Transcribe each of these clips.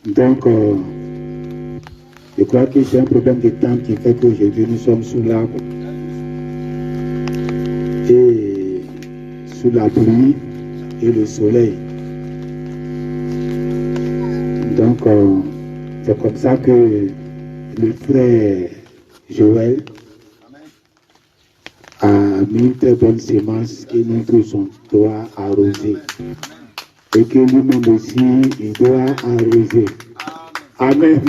Donc, je crois que c'est un problème de temps qui fait qu'aujourd'hui nous sommes sous l'arbre et sous la pluie et le soleil. Donc, c'est comme ça que le frère Joël a mis une très bonne sémence que nous tous on doit arroser. Et que lui-même aussi, il doit arroser. Amen.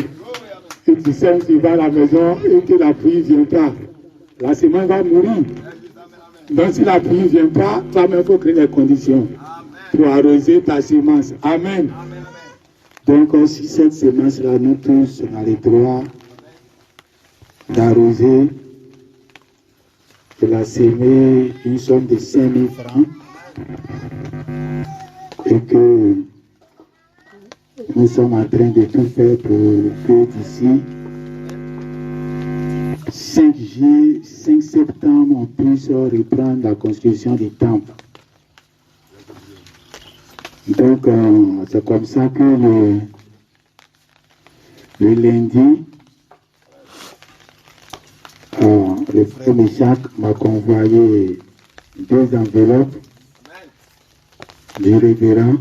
Si tu sais que tu vas à la maison et que la pluie ne vient pas, la semence va mourir. Donc si la pluie ne vient pas, toi-même, il faut créer les conditions pour arroser ta semence. Amen. Donc si cette semence-là, nous tous, on a le droit d'arroser, de la semer une somme de 5 000 francs. Et que nous sommes en train de tout faire pour que d'ici 5 septembre, on puisse reprendre la construction du temple. Donc, c'est comme ça que le lundi, le frère Michak m'a convoyé 2 enveloppes du révérend,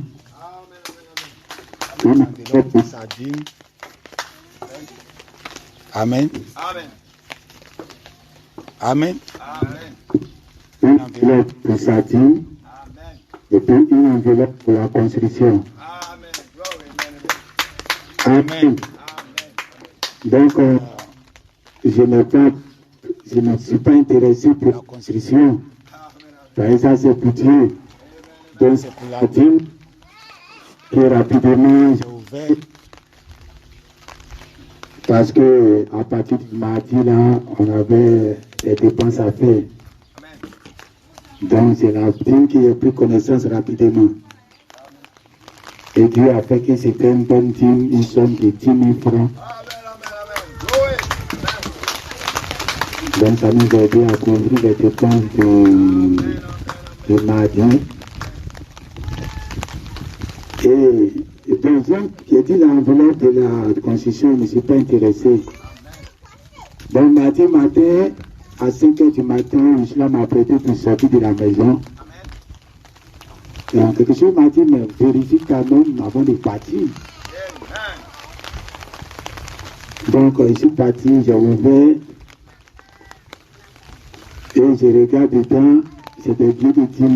une enveloppe de sardines. Amen. Amen. Une enveloppe de sardines et puis une enveloppe pour la construction. Amen. Donc, je ne suis pas intéressé pour la construction. Ça, c'est pour Dieu. Donc c'est pour la dîme que rapidement j'ai ouvert parce que à partir du mardi là, on avait des dépenses à faire. Donc c'est la dîme qui a pris connaissance rapidement. Et Dieu a fait que c'était une bonne dîme, une somme de 10 000 francs. Donc ça nous a aidé à couvrir les dépenses de mardi. Et par exemple, j'ai dit l'enveloppe de la construction, je ne me suis pas intéressé. Donc, mardi matin, à 5 h du matin, l'islam m'a prêté pour sortir de la maison. Et quelque chose m'a dit, mais vérifie quand même avant de partir. Donc, je suis parti, j'ai ouvert. Et je regarde dedans, c'est des billets de 10 000.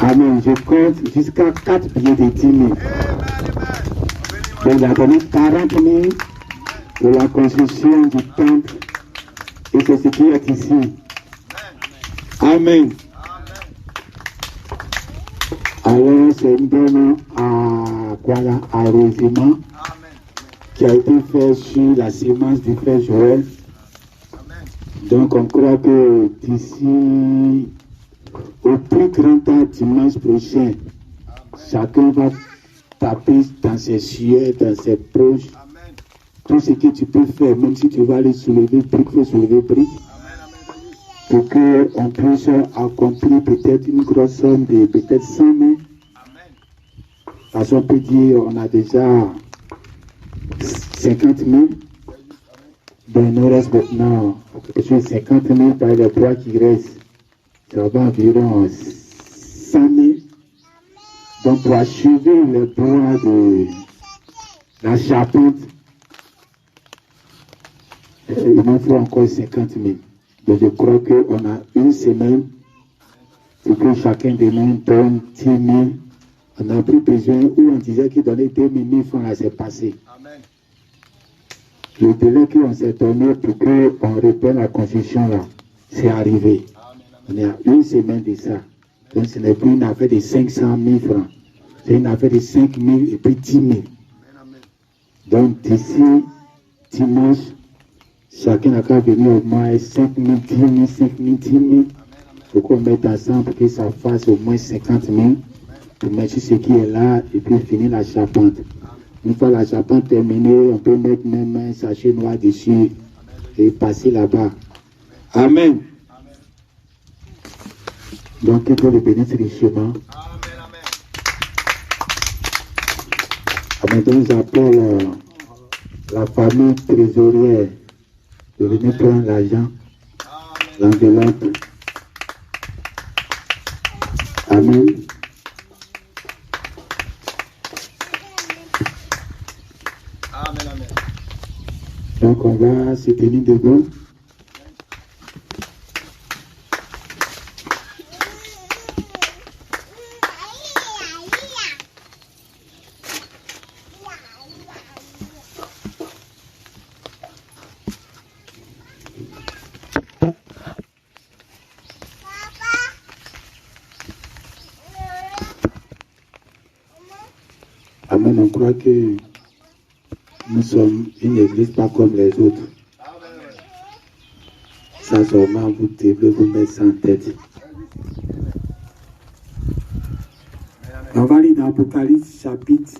Amen. Je compte jusqu'à 4 billets de 10 000. Donc, il a donné 40 000 pour la construction du temple. Et c'est ce qui est ici. Amen. Alors, c'est une donne à arrosement qui a été fait sur la semence du frère Joël. Donc, on croit que d'ici au plus grand temps, dimanche prochain, chacun va taper dans ses cieux, dans ses proches. Tout ce que tu peux faire, même si tu vas aller soulever briques, il faut soulever briques. Pour qu'on puisse accomplir peut-être une grosse somme de peut-être 100 000. Parce qu'on peut dire on a déjà 50 000. Donc il nous reste maintenant 50 000 par les 3 qui restent. Ça va environ 500 000. Donc pour achever les bois de la charpente, il m'en faut encore 50 000. Donc je crois qu'on a une semaine pour que chacun de nous donne 10 000. On n'a plus besoin, où on disait qu'il donnait 2 000 francs, là c'est passé. Amen. Le délai qu'on s'est donné pour qu'on reprenne la construction là, c'est arrivé. Amen. On est à une semaine de ça. Donc ce n'est plus une affaire de 500 000 francs. C'est une affaire de 5 000 et puis 10 000. Amen. Donc d'ici dimanche, chacun n'a qu'à venir au moins 5 000, 10 000, 5 000, 10 000. Il faut qu'on mette ensemble pour que ça fasse au moins 50 000. Pour mettre ce qui est là et puis finir la charpente. Une fois la charpente terminée, on peut mettre même un sachet noir dessus et passer là-bas. Amen. Donc, il faut le bénir richement. Maintenant, j'appelle la famille trésorière de venir prendre l'argent, l'enveloppe. Amen. Donc on va se tenir debout. Amen, on croit que nous sommes une église pas comme les autres. Ça seulement vous devez vous mettre ça en tête. On va lire dans Apocalypse chapitre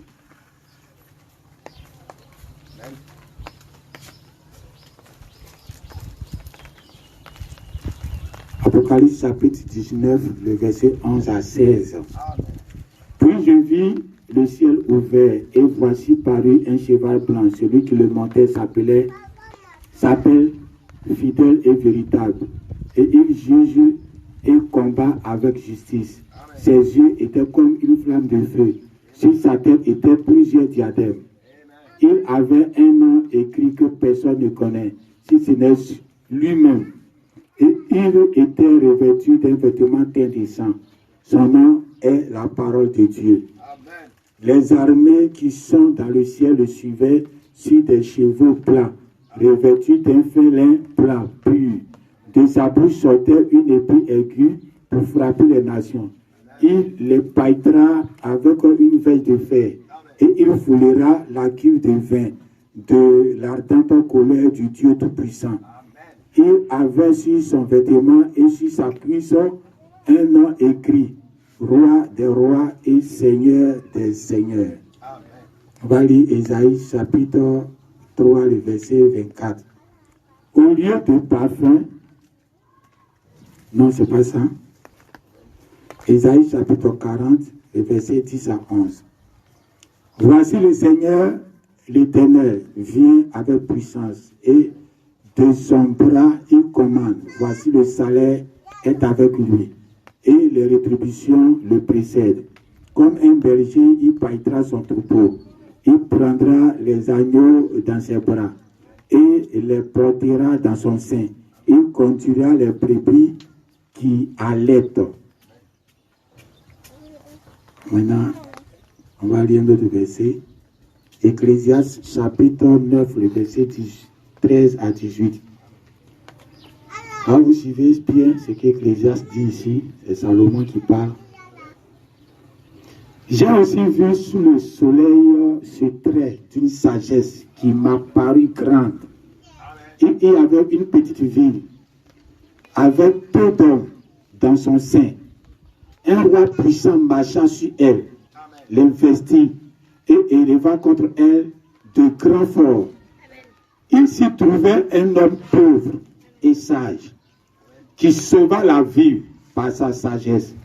19, le verset 11 à 16. Puis je vis le ciel ouvert, et voici parut un cheval blanc. Celui qui le montait s'appelle fidèle et véritable. Et il juge et combat avec justice. Ses yeux étaient comme une flamme de feu. Sur sa tête étaient plusieurs diadèmes. Il avait un nom écrit que personne ne connaît, si ce n'est lui-même. Et il était revêtu d'un vêtement teint de sang. Son nom est la parole de Dieu. Amen. Les armées qui sont dans le ciel le suivaient sur des chevaux plats, revêtus d'un fin lin plat, pur. De sa bouche sortait une épée aiguë pour frapper les nations. Il les paillera avec une veille de fer, et il foulera la cuve de vin de l'ardente colère du Dieu Tout-Puissant. Il avait sur son vêtement et sur sa cuisse un nom écrit, Roi des rois et Seigneur des seigneurs. Amen. On va lire Ésaïe chapitre 3, le verset 24. Au lieu de parfum, non, c'est pas ça. Ésaïe chapitre 40, le verset 10 à 11. Voici le Seigneur, l'Éternel, vient avec puissance et de son bras il commande. Voici le salaire est avec lui. Et les rétributions le précèdent. Comme un berger, il paillera son troupeau. Il prendra les agneaux dans ses bras et les portera dans son sein. Il conduira les brebis qui allaitent. Maintenant, on va lire d'autres versets. Ecclésiaste chapitre 9, le verset 13 à 18. Quand vous suivez bien ce qu'Ecclésiaste dit ici, c'est Salomon qui parle. J'ai aussi vu sous le soleil ce trait d'une sagesse qui m'a paru grande. Il y avait une petite ville, avec peu d'hommes dans son sein. Un roi puissant marcha sur elle, l'investit et éleva contre elle de grands forts. Il s'y trouvait un homme pauvre et sage, qui sauva la ville par sa sagesse.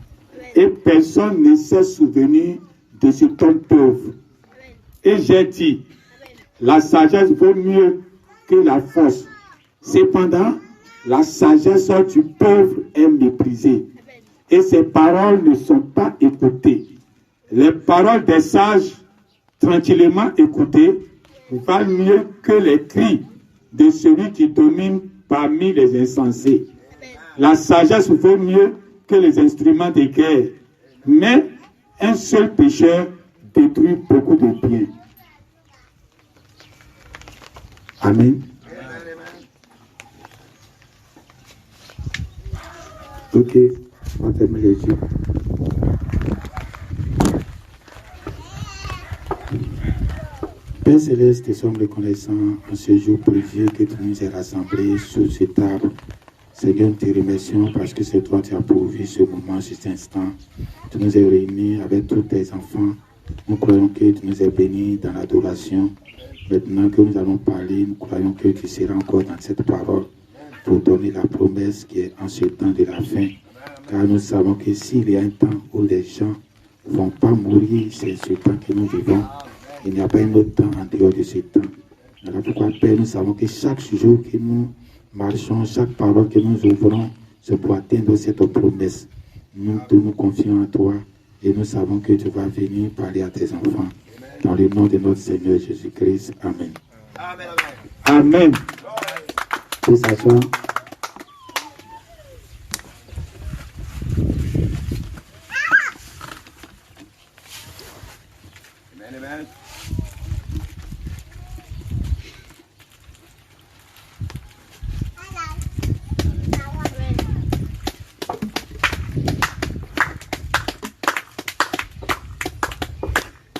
Et personne ne s'est souvenu de cet homme pauvre. Et j'ai dit, la sagesse vaut mieux que la force. Cependant, la sagesse du pauvre est méprisée. et ses paroles ne sont pas écoutées. Les paroles des sages, tranquillement écoutées, valent mieux que les cris de celui qui domine parmi les insensés. La sagesse vaut mieux que les instruments de guerre, mais un seul pécheur détruit beaucoup de biens. Amen. Ok, on termine les yeux. Père Céleste, nous sommes reconnaissants en ce jour précieux que tu nous as rassemblés sous cette table. Seigneur, nous te remercions parce que c'est toi qui as pourvu ce moment, cet instant. Tu nous as réunis avec tous tes enfants. Nous croyons que tu nous as bénis dans l'adoration. Maintenant que nous allons parler, nous croyons que tu seras encore dans cette parole pour donner la promesse qui est en ce temps de la fin. Car nous savons que s'il y a un temps où les gens ne vont pas mourir, c'est ce temps que nous vivons. Il n'y a pas un autre temps en dehors de ce temps. Voilà pourquoi, Père, nous savons que chaque jour que nous marchons, chaque parole que nous ouvrons, c'est pour atteindre cette promesse. Nous nous confions en toi et nous savons que tu vas venir parler à tes enfants. Dans le nom de notre Seigneur Jésus-Christ. Amen. Amen. Amen. Que ça soit.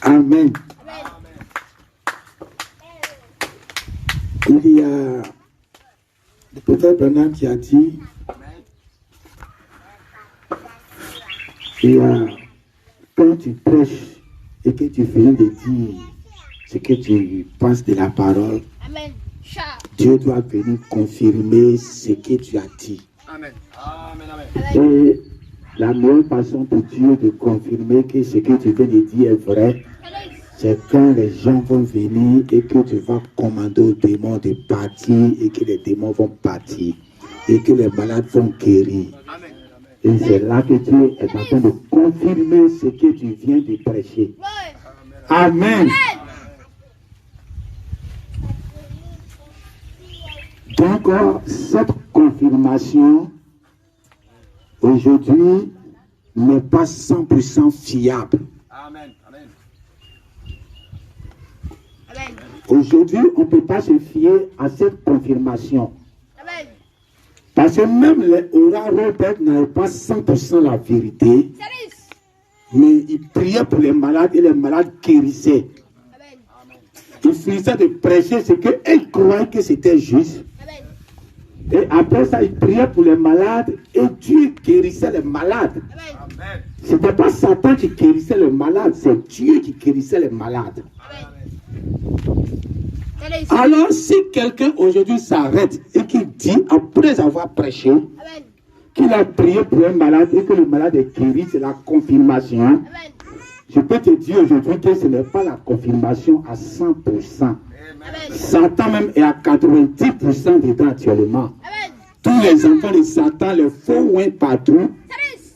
Amen. Amen. Il y a le prophète Branham qui a dit, quand tu prêches et que tu finis de dire ce que tu penses de la parole, Amen. Dieu doit venir confirmer ce que tu as dit. Amen. Et la meilleure façon pour Dieu de confirmer que ce que tu viens de dire est vrai, c'est quand les gens vont venir et que tu vas commander aux démons de partir et que les démons vont partir et que les malades vont guérir. Et c'est là que Dieu est en train de confirmer ce que tu viens de prêcher. Amen. Donc, cette confirmation aujourd'hui n'est pas 100% fiable. Amen. Aujourd'hui, on ne peut pas se fier à cette confirmation. Amen. Parce que même les oracles peut-être n'avaient pas 100% la vérité. Mais ils priaient pour les malades et les malades guérissaient. Amen. Ils finissaient de prêcher ce qu'ils croyaient que c'était juste. Amen. Et après ça, ils priaient pour les malades et Dieu guérissait les malades. Amen. Ce n'était pas Satan qui guérissait les malades, c'est Dieu qui guérissait les malades. Amen. Alors, si quelqu'un aujourd'hui s'arrête et qu'il dit, après avoir prêché, Amen. Qu'il a prié pour un malade et que le malade est guéri, c'est la confirmation. Amen. Je peux te dire aujourd'hui que ce n'est pas la confirmation à 100%. Amen. Satan même est à 90% dedans actuellement. Amen. Tous les enfants de Satan, les faux ouins partout,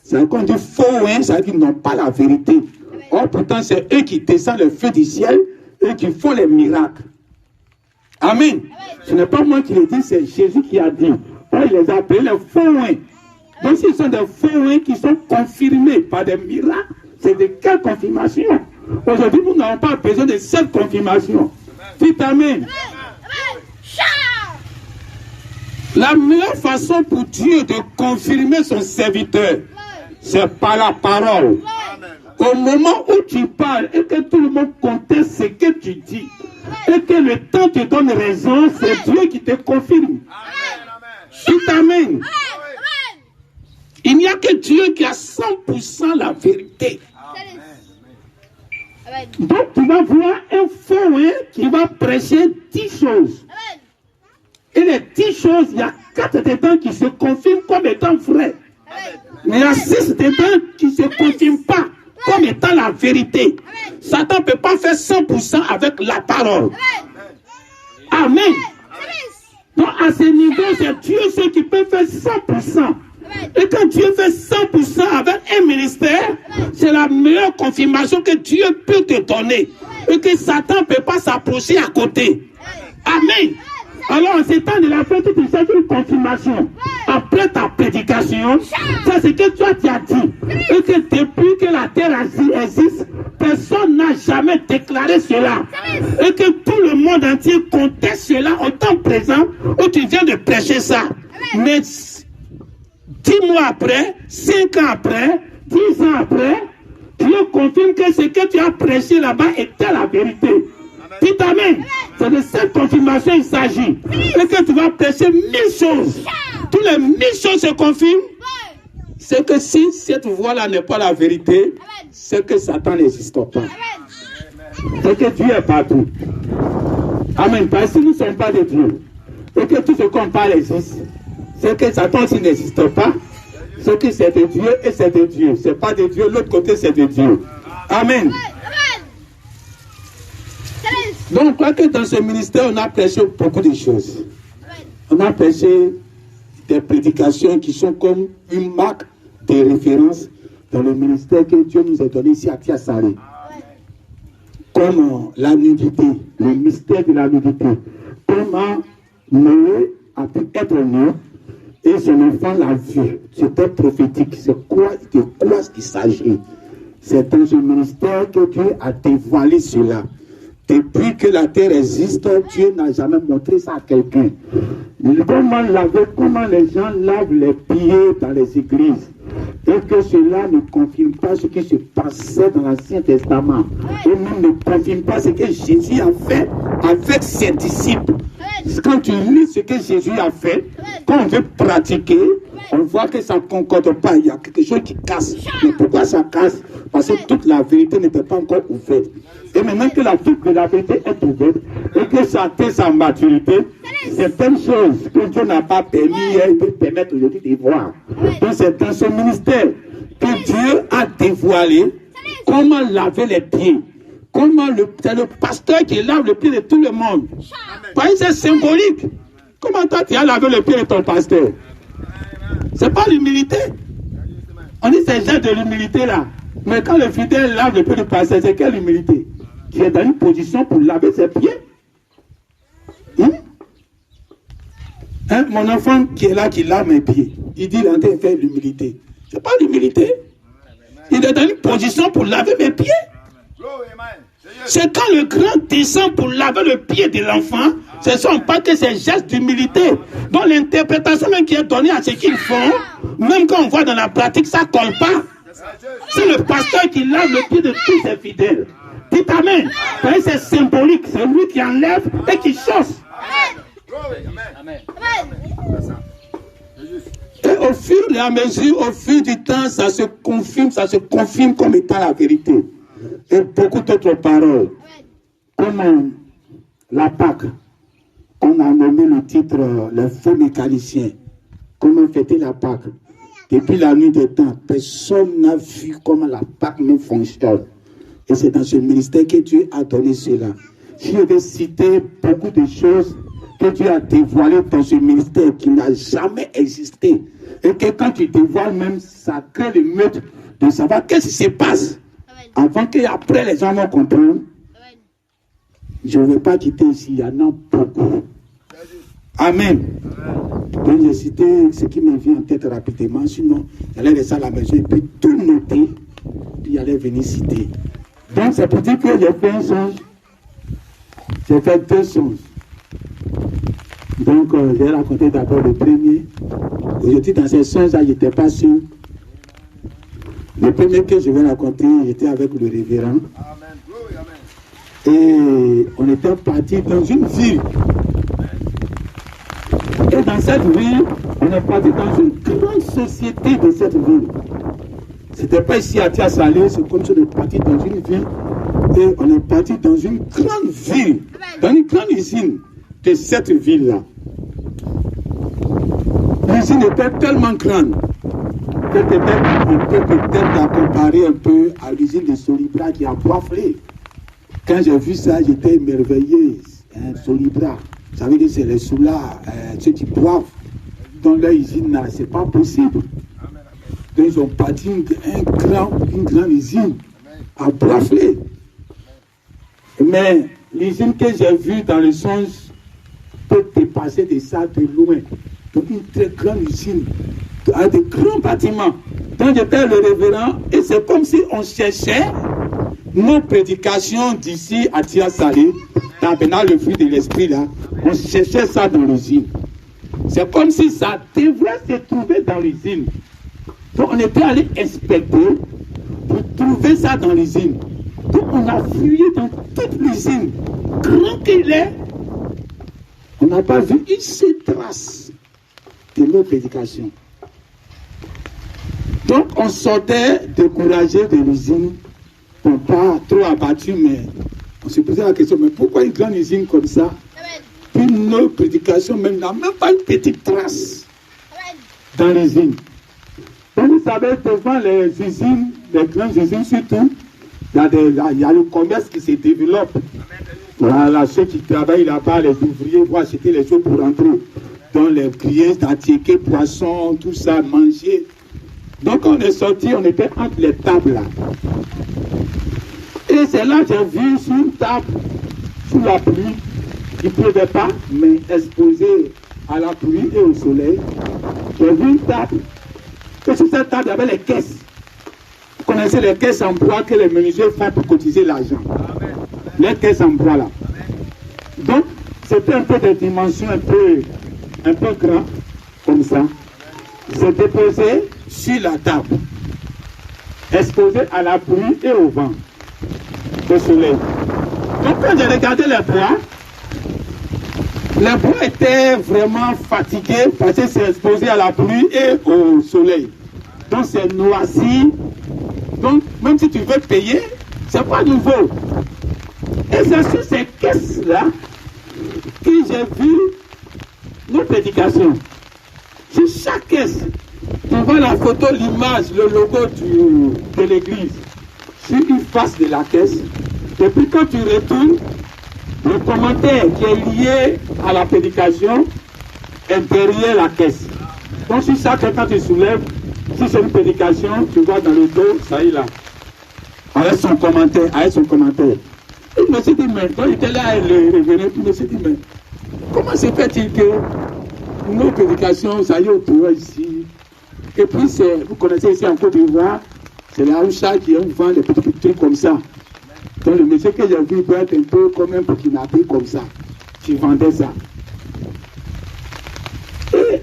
c'est quand on dit faux ouins, ça veut dire qu'ils n'ont pas la vérité. Or, pourtant, c'est eux qui descendent le feu du ciel et qui font les miracles. Amen. Ce n'est pas moi qui le dis, c'est Jésus qui a dit. Il les a appelés les faux ouins. Donc, ce sont des faux ouins qui sont confirmés par des miracles. C'est de quelle confirmation? Aujourd'hui, nous n'avons pas besoin de cette confirmation. Dites Amen. La meilleure façon pour Dieu de confirmer son serviteur, c'est par la parole. Au moment où tu parles et que tout le monde conteste ce que tu dis, et que le temps te donne raison, c'est Dieu qui te confirme. Dites Amen. Il n'y a que Dieu qui a 100% la vérité. Donc tu vas voir un faux qui va prêcher 10 choses. Et les 10 choses, il y a 4 dedans qui se confirment comme étant vraies. Mais il y a 6 dedans qui ne se confirment pas comme étant la vérité. Satan ne peut pas faire 100% avec la parole. Amen. Donc à ce niveau, c'est Dieu seul qui peut faire 100%. Et quand Dieu fait 100% avec c'est la meilleure confirmation que Dieu peut te donner. Et que Satan ne peut pas s'approcher à côté. Amen. Alors, en ce temps de la fête, tu cherches une confirmation. Après ta prédication, c'est ce que toi tu as dit. Et que depuis que la terre existe, personne n'a jamais déclaré cela. Et que tout le monde entier conteste cela au temps présent où tu viens de prêcher ça. Mais 10 mois après, 5 ans après, 10 ans après, Dieu confirme que ce que tu as prêché là-bas était la vérité. Dites amen. C'est de cette confirmation il s'agit. Et que tu vas prêcher 1000 choses. Toutes les 1000 choses se confirment. C'est que si cette voie-là n'est pas la vérité, c'est que Satan n'existe pas. C'est que Dieu est partout. Amen. Parce que nous ne sommes pas de Dieu. Et que tout ce qu'on parle existe. C'est que Satan aussi n'existe pas. C'est que c'est de Dieu et c'est de Dieu. C'est pas de Dieu, l'autre côté c'est de Dieu. Amen. Donc, je crois que dans ce ministère, on a prêché beaucoup de choses. On a prêché des prédications qui sont comme une marque de référence dans le ministère que Dieu nous a donné ici à Tiasare. Comme la nudité, le mystère de la nudité. Comment Noé a pu être né et son enfant l'a vu. C'était prophétique. De quoi il s'agit? C'est dans ce ministère que Dieu a dévoilé cela. Depuis que la terre existe, Dieu n'a jamais montré ça à quelqu'un. Comment les gens lavent les pieds dans les églises. Et que cela ne confirme pas ce qui se passait dans l'Ancien Testament. Et même ne confirme pas ce que Jésus a fait avec ses disciples. Quand tu lis ce que Jésus a fait, quand on veut pratiquer, on voit que ça ne concorde pas. Il y a quelque chose qui casse. Mais pourquoi ça casse? Parce que toute la vérité n'était pas encore ouverte. Et maintenant que la toute de la vérité est ouverte et que ça atteint sa maturité, certaines choses que Dieu n'a pas permis, il peut permettre aujourd'hui de voir. Donc c'est dans ce ministère que Dieu a dévoilé comment laver les pieds. Comment c'est le pasteur qui lave le pied de tout le monde. Parce que c'est symbolique. Comment toi tu as lavé le pied de ton pasteur? C'est pas l'humilité. On dit c'est juste de l'humilité là. Mais quand le fidèle lave le pied du pasteur, c'est quelle humilité? Qui est dans une position pour laver ses pieds. Mon enfant qui est là, qui lave mes pieds, il dit il est en train de faire l'humilité. C'est pas l'humilité. Il est dans une position pour laver mes pieds. C'est quand le grand descend pour laver le pied de l'enfant, ce ne sont pas que ces gestes d'humilité. Donc l'interprétation même qui est donnée à ce qu'ils font, même quand on voit dans la pratique, ça ne colle pas. C'est le pasteur qui lave le pied de tous ses fidèles. Dites amen. C'est symbolique. C'est lui qui enlève et qui chausse. Amen. Et au fur et à mesure, au fil du temps, ça se confirme comme étant la vérité. Et beaucoup d'autres paroles. Comme la Pâque, on a nommé le titre le faux mécanicien. Comment fêter la Pâque? Depuis la nuit des temps, personne n'a vu comment la Pâque même fonctionne. Et c'est dans ce ministère que Dieu a donné cela. Je vais citer beaucoup de choses que Dieu a dévoilées dans ce ministère qui n'a jamais existé. Et que quand tu dévoiles même, ça crée le meute de savoir qu'est-ce qui se passe. Avant qu'après les gens vont comprendre. Je ne vais pas quitter ici, il y en a beaucoup. Amen. Donc j'ai cité ce qui me vient en tête rapidement, sinon j'allais rester à la maison et puis tout noter, puis j'allais venir citer. Donc c'est pour dire que j'ai fait un songe. J'ai fait 2 songes. Donc j'ai raconté d'abord le premier. Aujourd'hui dans ces songes-là, je n'étais pas sûr. Le premier que je vais raconter, j'étais avec le révérend. Et on était parti dans une ville. Et dans cette ville, on est parti dans une grande société de cette ville. C'était pas ici à Tiasare, c'est comme si on est parti dans une ville. Et on est parti dans une grande ville, dans une grande usine de cette ville-là. L'usine était tellement grande que on peut peut-être la comparer un peu à l'usine de Solibra qui a poiflé. Quand j'ai vu ça, j'étais émerveillé. Solibra, ça veut dire que c'est les soulards, ceux qui boivent dans leur usine là, c'est pas possible. Donc ils ont bâti une grande usine à Boisflé. Mais l'usine que j'ai vue dans le songe peut dépasser de ça de loin. Donc une très grande usine, avec de grands bâtiments. Donc j'étais le révérend et c'est comme si on cherchait nos prédications d'ici à Tiasali, dans le fruit de l'esprit là, on cherchait ça dans l'usine. C'est comme si ça devrait se trouver dans l'usine. Donc on était allé inspecter pour trouver ça dans l'usine. Donc on a fouillé dans toute l'usine, grand qu'il est. On n'a pas vu une seule trace de nos prédications. Donc on sortait découragé de l'usine, bon, pas trop abattu, mais on se posait la question, mais pourquoi une grande usine comme ça? Puis nos prédications même n'a même pas une petite trace dans l'usine. Donc vous savez, devant les usines, les grandes usines surtout, il y a le commerce qui se développe. Voilà, ceux qui travaillent là-bas, les ouvriers vont acheter les choses pour rentrer. Donc les clients d'attiquer, poissons, tout ça, manger. Donc on est sorti, on était entre les tables là. Et c'est là que j'ai vu sur une table, sous la pluie, il ne pleuvait pas, mais exposé à la pluie et au soleil. J'ai vu une table. Et sur cette table, il y avait les caisses. Vous connaissez les caisses en bois que les menuisiers font pour cotiser l'argent. Les caisses en bois là. Donc, c'était un peu de dimension un peu grand, comme ça. C'est déposé sur la table, exposé à la pluie et au vent, au soleil. Donc, quand j'ai regardé les bois étaient vraiment fatigués parce que c'est exposé à la pluie et au soleil. Donc, c'est noirci. Donc, même si tu veux payer, c'est pas nouveau. Et c'est sur ces caisses-là que j'ai vu nos prédications. Sur chaque caisse, tu vois la photo, l'image, le logo de l'église sur une face de la caisse. Et puis quand tu retournes, le commentaire qui est lié à la prédication est derrière la caisse. Donc sur chaque caisse, quand tu soulèves, si c'est une prédication, tu vois dans le dos, ça y est là. Avec son commentaire, Et je me suis dit, mais quand il était là, il revenait, puis je me suis dit, mais comment se fait-il que nos prédications, ça y est autour ici? Et puis, vous connaissez ici en Côte d'Ivoire, c'est la Haoucha qui vend des petits trucs comme ça. Donc le monsieur que j'ai vu peut être un peu comme un burkinabé comme ça, qui vendait ça. Et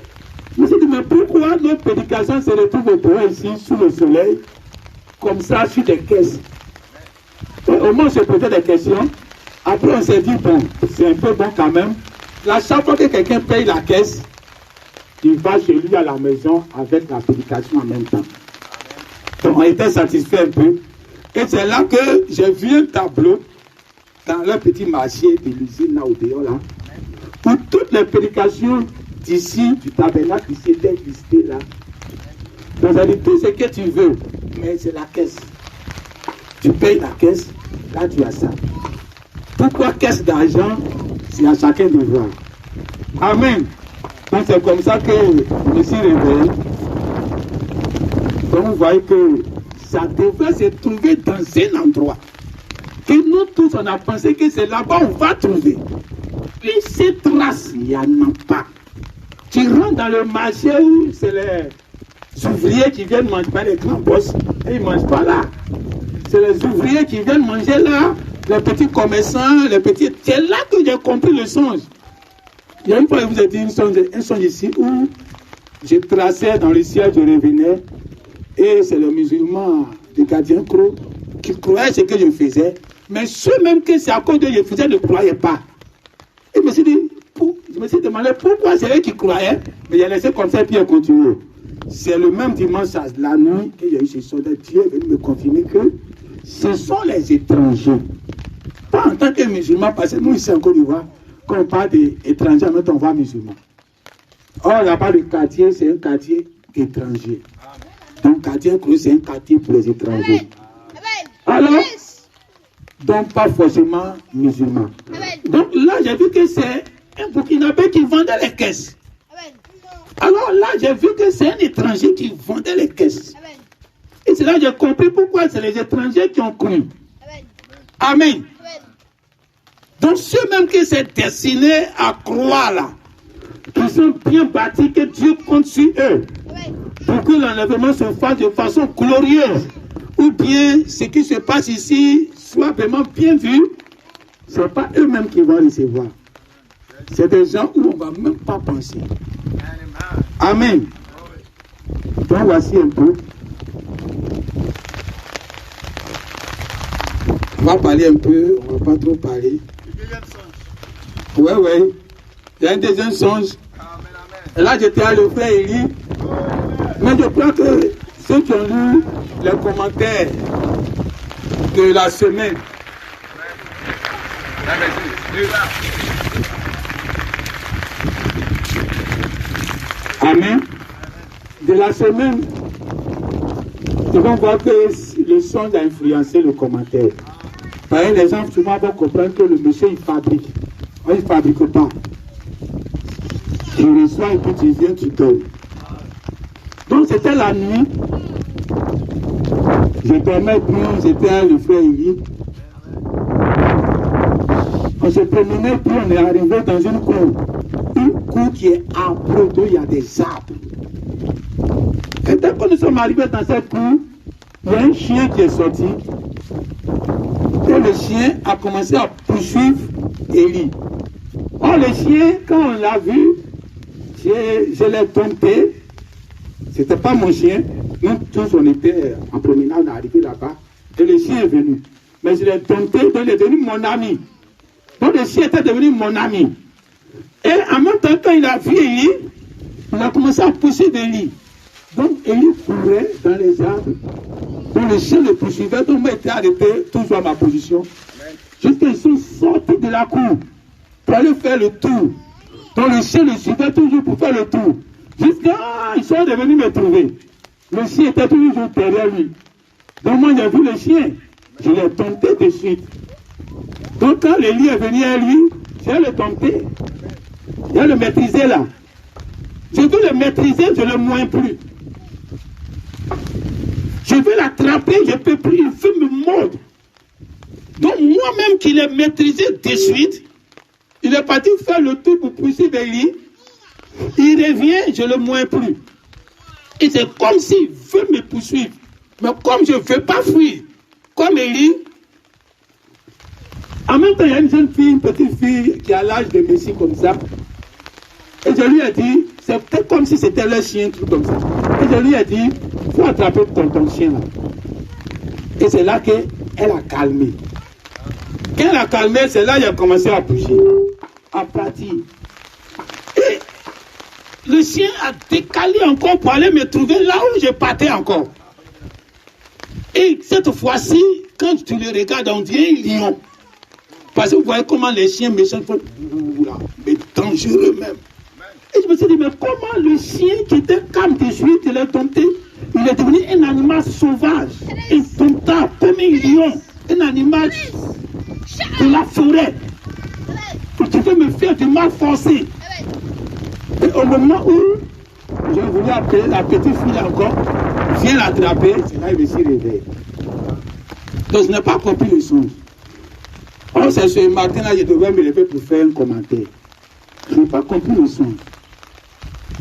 je me suis dit, mais pourquoi nos prédications se retrouvent autour ici, sous le soleil, comme ça, sur des caisses? Au moins, on se posait des questions. Après, on s'est dit, bon, c'est un peu bon quand même. La chaque fois que quelqu'un paye la caisse, il va chez lui à la maison avec la prédication en même temps. Donc, on était satisfait un peu. Et c'est là que j'ai vu un tableau dans le petit marché de l'usine là au dehors là, où toutes les prédications d'ici, du tabernacle, ici étaient listées là. Donc, ça dit tout ce que tu veux, mais c'est la caisse. Tu payes la caisse, là tu as ça. Pourquoi caisse d'argent? C'est à chacun de voir. Amen. Donc c'est comme ça que je me suis réveillé. Donc vous voyez que ça devrait se trouver dans un endroit. Et nous tous on a pensé que c'est là-bas on va trouver. Puis ces traces, il n'y en a pas. Tu rentres dans le marché où c'est les ouvriers qui viennent manger, pas les grands boss, et ils ne mangent pas là. C'est les ouvriers qui viennent manger là, les petits commerçants, les petits... C'est là que j'ai compris le songe. Il y a une fois, je vous ai dit un songe ici où je traçais dans le ciel, je revenais, et c'est le musulman, le gardien Croc, qui croyait ce que je faisais, mais ceux même que c'est à cause de je faisais ne croyaient pas. Et je me suis dit, je me suis demandé pourquoi c'est eux qui croyaient, mais il a laissé comme ça et puis il a continué. C'est le même dimanche, la nuit, que j'ai eu ce songe. Dieu est venu me confirmer que ce sont les étrangers. Pas en tant que musulmans, parce que nous ici en Côte d'Ivoire, quand on parle d'étrangers, en même temps on voit musulmans. Or là-bas, le quartier, c'est un quartier étranger. Donc, quartier Croc, c'est un quartier pour les étrangers. Alors, donc pas forcément musulmans. Donc là, j'ai vu que c'est un Burkinabé qui vendait les caisses. Alors là, j'ai vu que c'est un étranger qui vendait les caisses. cela, j'ai compris pourquoi c'est les étrangers qui ont cru. Amen. Donc ceux-mêmes qui sont destinés à croire là, qui sont bien bâtis, que Dieu compte sur eux, pour que l'enlèvement se fasse de façon glorieuse, ou bien ce qui se passe ici soit vraiment bien vu, ce n'est pas eux-mêmes qui vont recevoir. C'est des gens où on ne va même pas penser. Amen. Donc voici un peu. On va parler un peu, on ne va pas trop parler. Oui. Il y a un deuxième songe. Et là, j'étais à le frère Élie. Mais je crois que ceux qui ont lu les commentaires de la semaine. Amen. De la semaine, ils vont voir que le songe a influencé le commentaire. Par exemple, les gens souvent vont comprendre que le monsieur il fabrique. Il ne fabrique pas. Tu reçois et puis tu viens, tu donnes. Donc c'était la nuit. Je dormais bien, j'étais à le frère Élie. On se promenait, puis on est arrivé dans une cour. Une cour qui est âpre, où il y a des arbres. Et dès que nous sommes arrivés dans cette cour, il y a un chien qui est sorti. Et le chien a commencé à poursuivre Élie. Oh, le chien, quand on l'a vu, je l'ai dompté. C'était pas mon chien. Nous tous, on était en promenade, on est arrivé là-bas. Et le chien est venu. Mais je l'ai dompté, donc il est devenu mon ami. Donc le chien était devenu mon ami. Et en même temps, quand il a vu Élie, il a commencé à pousser Élie. Donc Élie courait dans les arbres. Donc le chien le poursuivait, donc moi j'étais arrêté toujours à ma position. Jusqu'à ce qu'ils sont sortis de la cour pour aller faire le tour. Donc le chien le suivait toujours pour faire le tour. Jusqu'à ils sont devenus me trouver. Le chien était toujours derrière lui. Donc moi j'ai vu le chien. Je l'ai tenté de suite. Donc quand Élie est venu à lui, je l'ai tenté. Je le maîtriser là. Je veux le maîtriser, je ne le moins plus. Je veux l'attraper, je ne peux plus, il veut me mordre. Donc moi-même qui l'ai maîtrisé de suite, il est parti faire le tour pour poursuivre Élie. Il revient, je ne le moins plus. Et c'est comme s'il veut me poursuivre. Mais comme je ne veux pas fuir, comme Élie, en même temps il y a une jeune fille, une petite fille qui a l'âge de Messie comme ça. Et je lui ai dit, c'est peut-être comme si c'était le chien, tout comme ça. Et je lui ai dit, il faut attraper ton chien là. Et c'est là qu'elle a calmé. Quand elle a calmé, c'est là qu'il a commencé à bouger, à partir. Et le chien a décalé encore pour aller me trouver là où je partais encore. Et cette fois-ci, quand tu le regardes, on dirait un lion. Parce que vous voyez comment les chiens méchants font, mais dangereux même. Et je me suis dit, mais comment le chien qui était calme de suite, il est dompté, il est devenu un animal sauvage, indomptable, comme un lion, un animal de la forêt. Tu veux me faire du mal forcé. Et au moment où j'ai voulu appeler la petite fille encore, viens l'attraper, c'est là qu'il me suis réveillé. Donc je n'ai pas compris le songe. Alors c'est ce matin-là, je devais me lever pour faire un commentaire. Je n'ai pas compris le songe.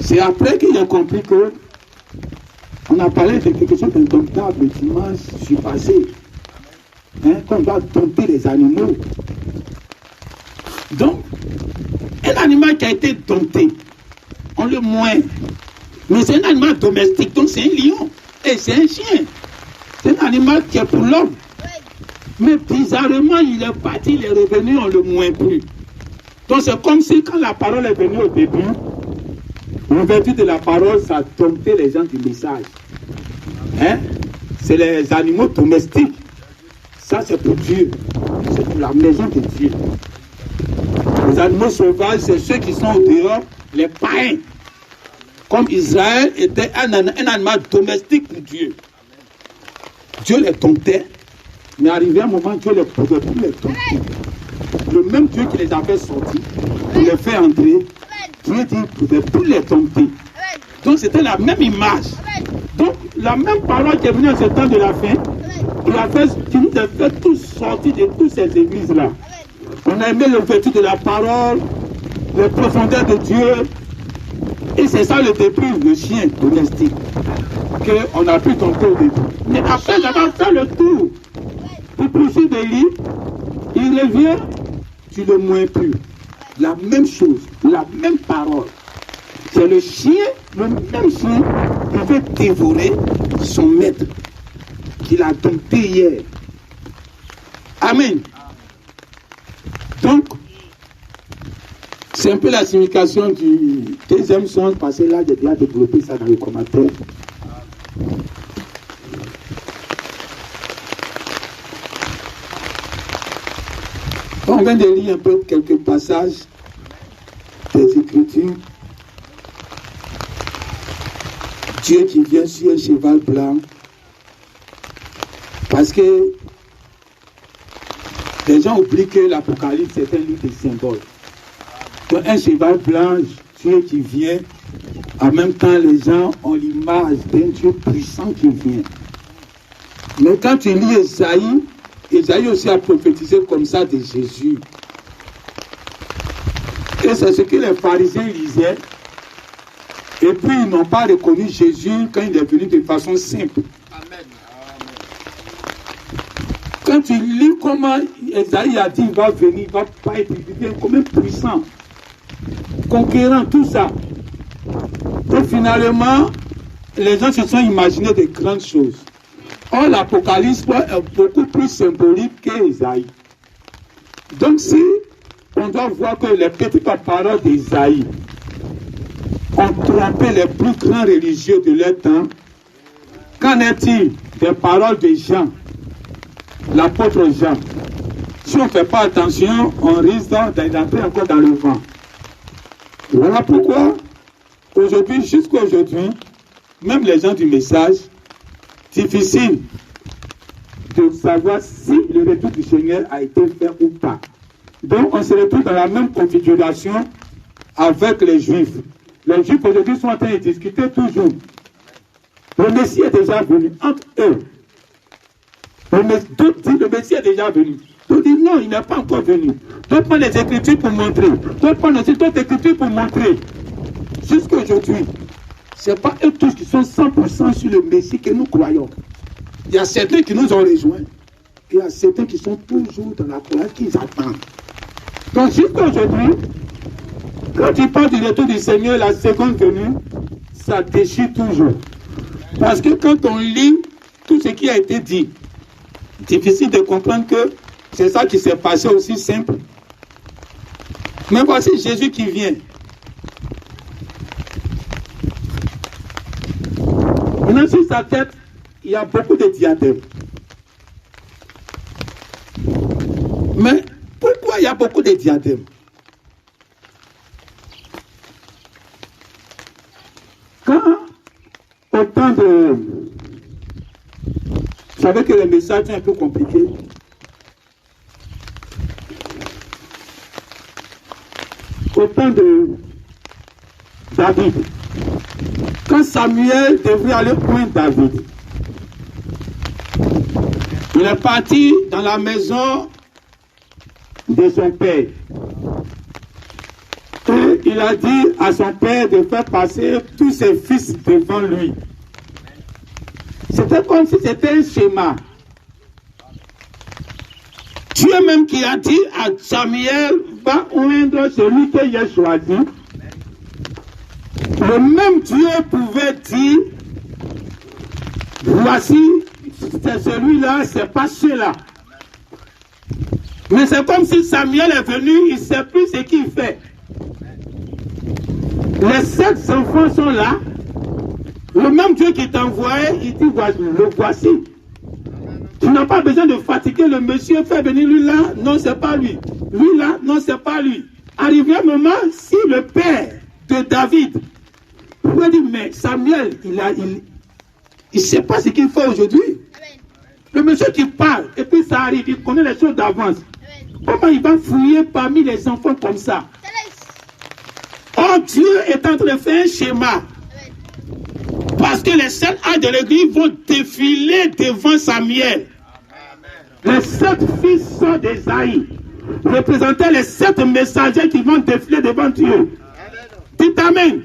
C'est après que j'ai compris que on a parlé de quelque chose d'indomptable le dimanche passé. Qu'on doit dompter les animaux. Donc, un animal qui a été dompté, on le moins. Mais c'est un animal domestique, donc c'est un lion. Et c'est un chien. C'est un animal qui est pour l'homme. Mais bizarrement, il est parti, il est revenu, on le moins plus. Donc c'est comme si quand la parole est venue au début, l'ouverture de la parole, ça a dompté les gens du message. C'est les animaux domestiques. Ça c'est pour Dieu. C'est pour la maison de Dieu. Les animaux sauvages, c'est ceux qui sont au dehors, les païens. Comme Israël était un animal domestique pour Dieu. Dieu les domptait, mais arrivé un moment, Dieu ne pouvait plus les dompter. Le même Dieu qui les avait sortis, pour les faire entrer, Dieu dit qu'il ne pouvait plus les dompter. Donc c'était la même image. Donc la même parole qui est venue à ce temps de la fin, qui nous a fait tous sortir de toutes ces églises-là. On a aimé l'ouverture de la parole, les profondeurs de Dieu. Et c'est ça le début, le chien domestique, qu'on a pu tomber au début. Mais après avoir fait le tour pour pousser des lits, il revient, tu ne le moins plus. La même chose, la même parole. C'est le chien, le même chien qui veut dévorer son maître, qu'il a dompté hier. Amen. Donc, c'est un peu la signification du deuxième sens, parce que là, j'ai déjà développé ça dans les commentaires. On vient de lire un peu quelques passages des Écritures. Dieu qui vient sur un cheval blanc. Parce que les gens oublient que l'Apocalypse c'est un livre de symboles. Donc un cheval blanc, Dieu qui vient, en même temps les gens ont l'image d'un Dieu puissant qui vient. Mais quand tu lis Esaïe, Esaïe aussi a prophétisé comme ça de Jésus. Et c'est ce que les pharisiens lisaient. Et puis ils n'ont pas reconnu Jésus quand il est venu de façon simple. Amen. Quand tu lis comment Esaïe a dit il va venir, il va pas être comme un puissant, conquérant, tout ça. Et finalement, les gens se sont imaginés de grandes choses. Or, l'Apocalypse est beaucoup plus symbolique qu'Esaïe. Donc, si on doit voir que les petites paroles d'Esaïe ont trompé les plus grands religieux de leur temps, qu'en est-il des paroles de Jean, l'apôtre Jean? Si on ne fait pas attention, on risque d'entrer encore dans le vent. Voilà pourquoi, aujourd'hui, jusqu'à aujourd'hui, même les gens du message, difficile de savoir si le retour du Seigneur a été fait ou pas. Donc, on se retrouve dans la même configuration avec les Juifs. Les Juifs aujourd'hui sont en train de discuter toujours. Le Messie est déjà venu entre eux. D'autres disent le Messie est déjà venu. D'autres disent non, il n'est pas encore venu. D'autres prennent les Écritures pour montrer. D'autres prennent aussi d'autres Écritures pour montrer. Jusqu'à aujourd'hui, ce n'est pas eux tous qui sont 100% sur le Messie que nous croyons. Il y a certains qui nous ont rejoints. Et il y a certains qui sont toujours dans la colère, qui attendent. Donc jusqu'à aujourd'hui, quand tu parles du retour du Seigneur, la seconde venue, ça déchire toujours. Parce que quand on lit tout ce qui a été dit, difficile de comprendre que c'est ça qui s'est passé aussi simple. Mais voici Jésus qui vient. Maintenant, sur sa tête, il y a beaucoup de diadèmes. Mais pourquoi il y a beaucoup de diadèmes? Quand autant de... Vous savez que le message est un peu compliqué. Autant de David. Quand Samuel devrait aller point David, il est parti dans la maison de son père. Et il a dit à son père de faire passer tous ses fils devant lui. C'était comme si c'était un schéma. Dieu même qui a dit à Samuel, va oindre celui que j'ai choisi. Le même Dieu pouvait dire, voici, c'est celui-là, c'est pas celui-là. Mais c'est comme si Samuel est venu, il ne sait plus ce qu'il fait. Les 7 enfants sont là. Le même Dieu qui t'envoyait, il dit, le voici. Tu n'as pas besoin de fatiguer le monsieur, faire venir lui là, non, c'est pas lui. Lui là, non, c'est pas lui. Arrivé un moment, si le père de David pourrait dire, mais Samuel, il ne sait pas ce qu'il fait aujourd'hui. Le monsieur qui parle, et puis ça arrive, il connaît les choses d'avance. Comment il va fouiller parmi les enfants comme ça? Oh, Dieu est en train de faire un schéma. Parce que les 7 âges de l'église vont défiler devant Samuel. Les 7 fils d'Ésaïe représentaient les 7 messagers qui vont défiler devant Dieu. Dites amen.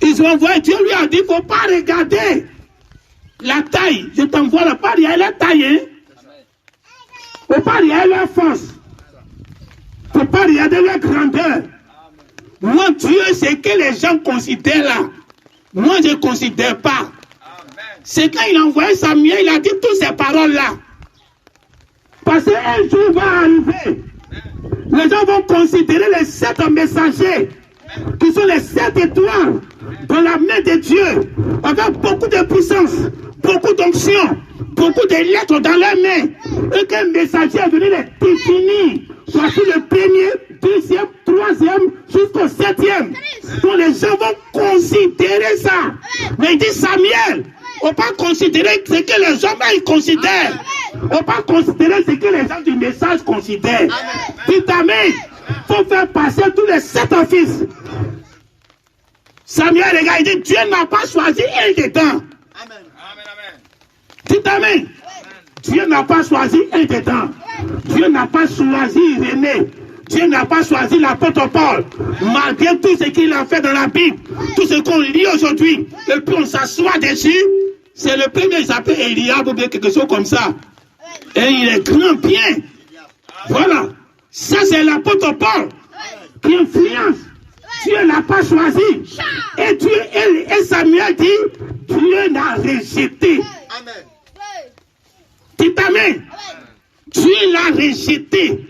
Ils ont envoyé, Dieu lui a dit, il ne faut pas regarder la taille. Je t'envoie la part, il y a la taille. Il ne faut pas regarder la force. Il ne faut pas regarder la grandeur. Moi, Dieu, c'est que les gens considèrent là. Moi, je ne considère pas. C'est quand il a envoyé Samuel, il a dit toutes ces paroles-là. Parce qu'un jour va arriver. Les gens vont considérer les 7 messagers qui sont les 7 étoiles dans la main de Dieu, avec beaucoup de puissance, beaucoup d'onction, beaucoup de lettres dans leurs mains. Et qu'un messager est venu les définir. Voici le premier, deuxième, troisième, jusqu'au 7e. Donc les gens vont considérer ça. Mais il dit Samuel, on ne peut pas considérer ce que les hommes ils considèrent. On ne peut pas considérer ce que les gens du message considèrent. Dites amen. Il faut faire passer tous les 7 offices. Samuel, les gars, il dit Dieu n'a pas choisi un dedans. Dites amen. Dieu n'a pas choisi un dedans. Dieu n'a pas choisi Irénée. Dieu n'a pas choisi l'apôtre Paul. Malgré tout ce qu'il a fait dans la Bible, tout ce qu'on lit aujourd'hui, et puis on s'assoit dessus, c'est le premier, il s'appelle Eliab ou bien quelque chose comme ça. Et il est grand bien. Voilà. Ça, c'est l'apôtre Paul qui influence. Dieu n'a pas choisi. Et Dieu, et Samuel dit, Dieu n'a rejeté. Amen. Dites amen. Dieu l'a rejeté.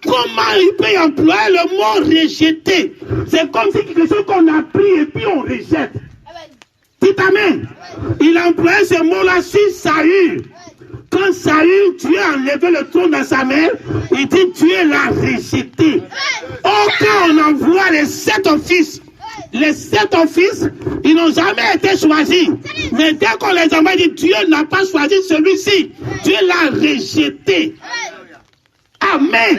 Comment il peut employer le mot rejeté? C'est comme si quelque chose qu'on a pris et puis on rejette. Dites amen. Il a employé ce mot-là sur Saül. Quand Saül, Dieu a enlevé le trône dans sa main, il dit Dieu l'a rejeté. Or, quand on envoie les 7 offices, ils n'ont jamais été choisis. Mais dès qu'on les envoie, il dit Dieu n'a pas choisi celui-ci. Dieu l'a rejeté. Amen.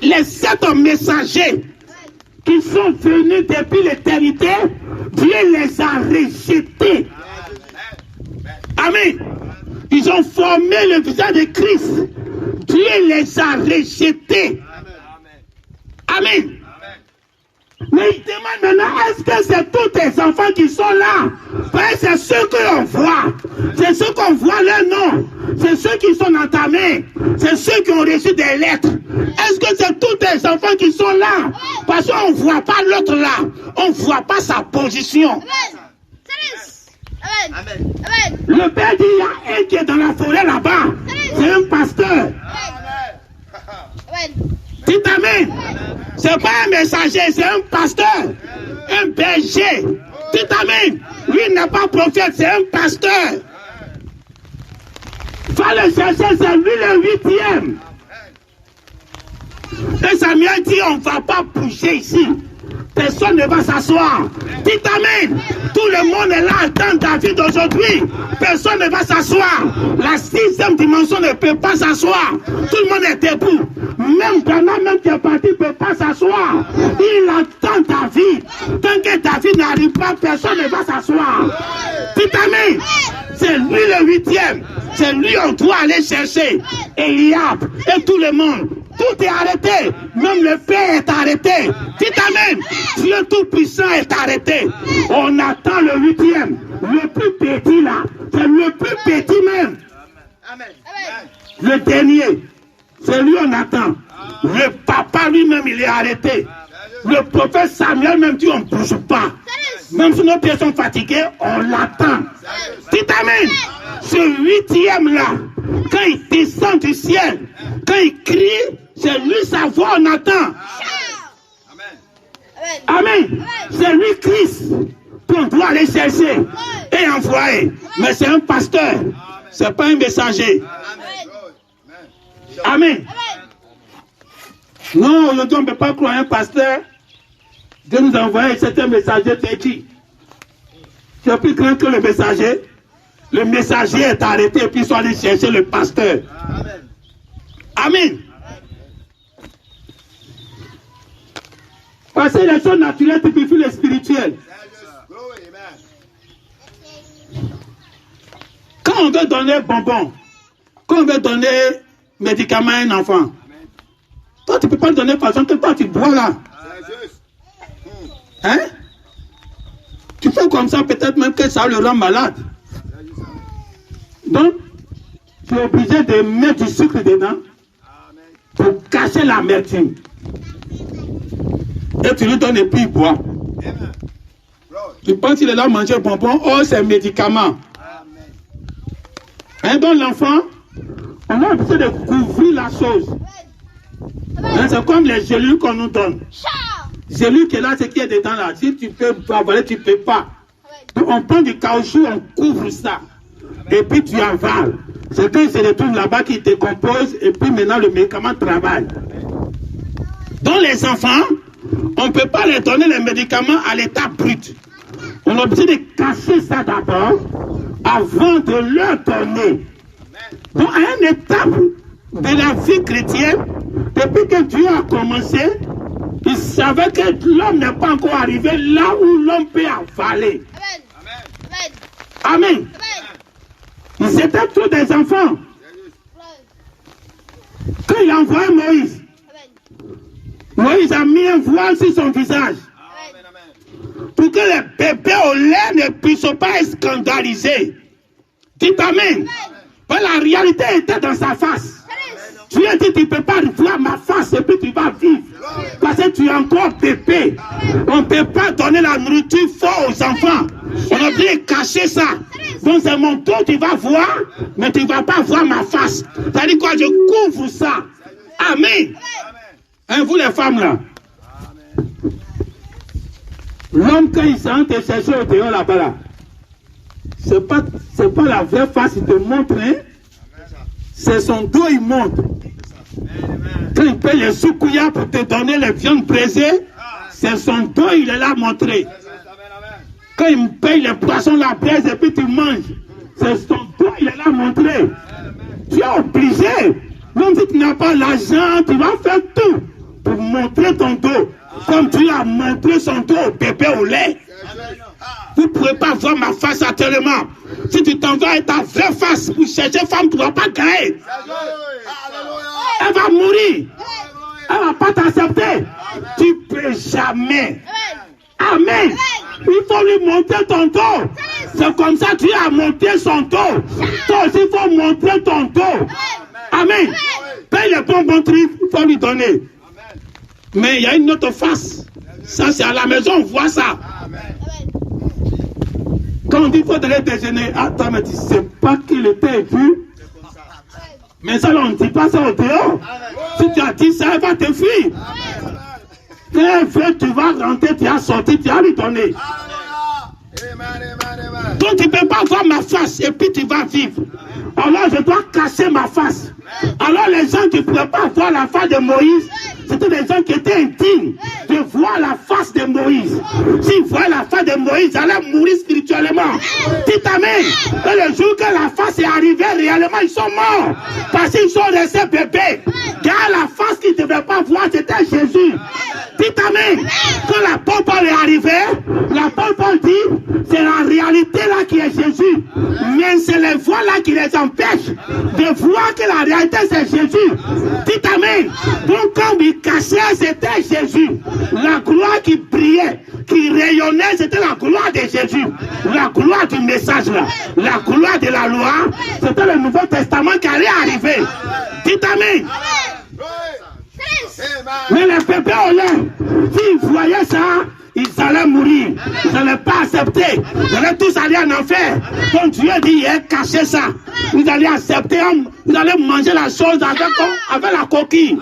Les 7 messagers qui sont venus depuis l'éternité, Dieu les a rejetés. Amen. Ils ont formé le visage de Christ. Dieu les a rejetés. Amen. Mais il demande maintenant, est-ce que c'est tous tes enfants qui sont là? Parce que c'est ceux qu'on voit. C'est ceux qu'on voit leur nom. C'est ceux qui sont dans ta main. C'est ceux qui ont reçu des lettres. Est-ce que c'est tous tes enfants qui sont là? Parce qu'on ne voit pas l'autre là. On ne voit pas sa position. Amen. Le père dit, il y a un qui est dans la forêt là-bas. C'est un pasteur. Dites amen. C'est pas un messager, c'est un pasteur. Un berger. Dites amen. Lui n'est pas prophète, c'est un pasteur. Va le chercher, c'est lui le 8e. Et Samuel dit, on ne va pas bouger ici. Personne ne va s'asseoir. Dites amen. Tout le monde est là, attend David aujourd'hui. Personne ne va s'asseoir. La 6e dimension ne peut pas s'asseoir. Tout le monde est debout. Même Ghana, même qui est parti, ne peut pas s'asseoir. Il attend David. Tant que David n'arrive pas, personne ne va s'asseoir. Dites amen. C'est lui le 8e. C'est lui on doit aller chercher. Eliab et tout le monde. Tout est arrêté. Même le Père est arrêté. Dites amen. Dieu Tout-Puissant est arrêté. On attend le 8e. Le plus petit là. C'est le plus petit même. Amen. Le dernier. C'est lui on attend. Le papa lui-même il est arrêté. Le prophète Samuel même dit on ne bouge pas. Même si nos pieds sont fatigués, on l'attend. Dites amen. Ce 8e là, quand il descend du ciel, quand il crie, c'est lui sa voix, on attend. Amen. C'est lui Christ qu'on doit aller chercher et envoyer. Mais c'est un pasteur, c'est pas un messager. Amen. Non, aujourd'hui on ne peut pas croire un pasteur. Dieu nous a envoyé, c'est un messager dit. Tu es plus grand que le messager. Le messager est arrêté et puis ils sont allés chercher le pasteur. Amen. Amen. Parce que les choses naturelles typifient les spirituels. on veut donner bonbons, quand on veut donner médicaments à un enfant, toi tu ne peux pas le donner de façon que toi tu bois là. Hein? Tu fais comme ça, peut-être même que ça le rend malade. Donc, tu es obligé de mettre du sucre dedans pour cacher l'amertume. Et tu lui donnes et puis il boit. Tu penses qu'il est là manger bonbon, oh c'est un médicament. Hein, donc l'enfant, on a besoin de couvrir la chose. Hein, c'est comme les gélules qu'on nous donne. Gélule qui est là, ce qui est dedans là. Si tu peux avaler, tu ne peux pas. Donc on prend du caoutchouc, on couvre ça. Et puis tu avales. C'est quand il se retrouve là-bas qu'il te compose et puis maintenant le médicament travaille. Donc les enfants, on ne peut pas leur donner les médicaments à l'état brut. On a besoin de cacher ça d'abord avant de leur donner. Donc à une étape de la vie chrétienne, depuis que Dieu a commencé, il savait que l'homme n'est pas encore arrivé là où l'homme peut avaler. Amen. Ils étaient tous des enfants. Quand il a envoyé Moïse, Moïse a mis un voile sur son visage. Pour que les bébés au lait ne puissent pas être scandalisés. Dites Amen. Mais la réalité était dans sa face. Tu as dit, tu ne peux pas voir ma face et puis tu vas vivre. Parce que tu es encore bébé. On ne peut pas donner la nourriture forte aux enfants. On a bien caché ça. Donc c'est mon tour, tu vas voir, mais tu ne vas pas voir ma face. C'est-à-dire quoi, je couvre ça. Amen. Hein, vous les femmes là. L'homme quand il s'en te chercher au dehors là-bas là, c'est pas la vraie face, il te montre, hein. C'est son dos, il montre. Quand il paye les soukouya pour te donner les viandes braisées, c'est son dos, il est là montré. Quand il me paye les poissons, la braise et puis tu manges, c'est son dos, il est là montré. Tu es obligé. Même si tu n'as pas l'argent, tu vas faire tout pour montrer ton dos. Comme tu as montré son dos au bébé au lait. Vous ne pouvez pas voir ma face actuellement. Si tu t'en vas avec ta vraie face pour chercher femme, tu ne vas pas gagner. Elle va mourir. Elle ne va pas t'accepter. Tu ne peux jamais. Amen. Il faut lui montrer ton dos. C'est comme ça que tu as montré son dos. Toi aussi, il faut montrer ton dos. Amen. Paye les bonbons trucs, il faut lui donner. Mais il y a une autre face. Ça, c'est à la maison, on voit ça. Quand on dit qu'il faut aller déjeuner, attends, mais tu ne sais pas qu'il était vu. Mais ça, on ne dit pas ça au dehors. Si tu as dit ça, elle va te fuir. Quand elle veut, tu vas rentrer, tu as sorti, tu as lui donné. Donc tu ne peux pas voir ma face et puis tu vas vivre. Alors je dois cacher ma face. Alors les gens qui ne pouvaient pas voir la face de Moïse, c'était des gens qui étaient indignes de voir la face de Moïse. S'ils voyaient la face de Moïse, ils allaient mourir spirituellement. Dites Amen. Et le jour que la face est arrivée, réellement ils sont morts. Parce qu'ils sont restés bébés. Car la face qu'ils ne devaient pas voir, c'était Jésus. Dites Amen. Quand l'apôtre Paul est arrivé, l'apôtre Paul dit, c'est la réalité là qui est Jésus. Mais c'est les voix là qui les empêchent de voir que la réalité c'est Jésus. Dites Amen. Donc quand il cachait, c'était Jésus. La gloire qui brillait, qui rayonnait, c'était la gloire de Jésus. La gloire du message là. La gloire de la loi, c'était le Nouveau Testament qui allait arriver. Dites Amen. Mais les bébés au lait, s'ils voyaient ça, ils allaient mourir. Ils n'allaient pas accepter. Ils allaient tous aller en enfer. Comme Dieu dit, il a caché ça. Vous allez accepter, vous allez manger la chose avec la coquille.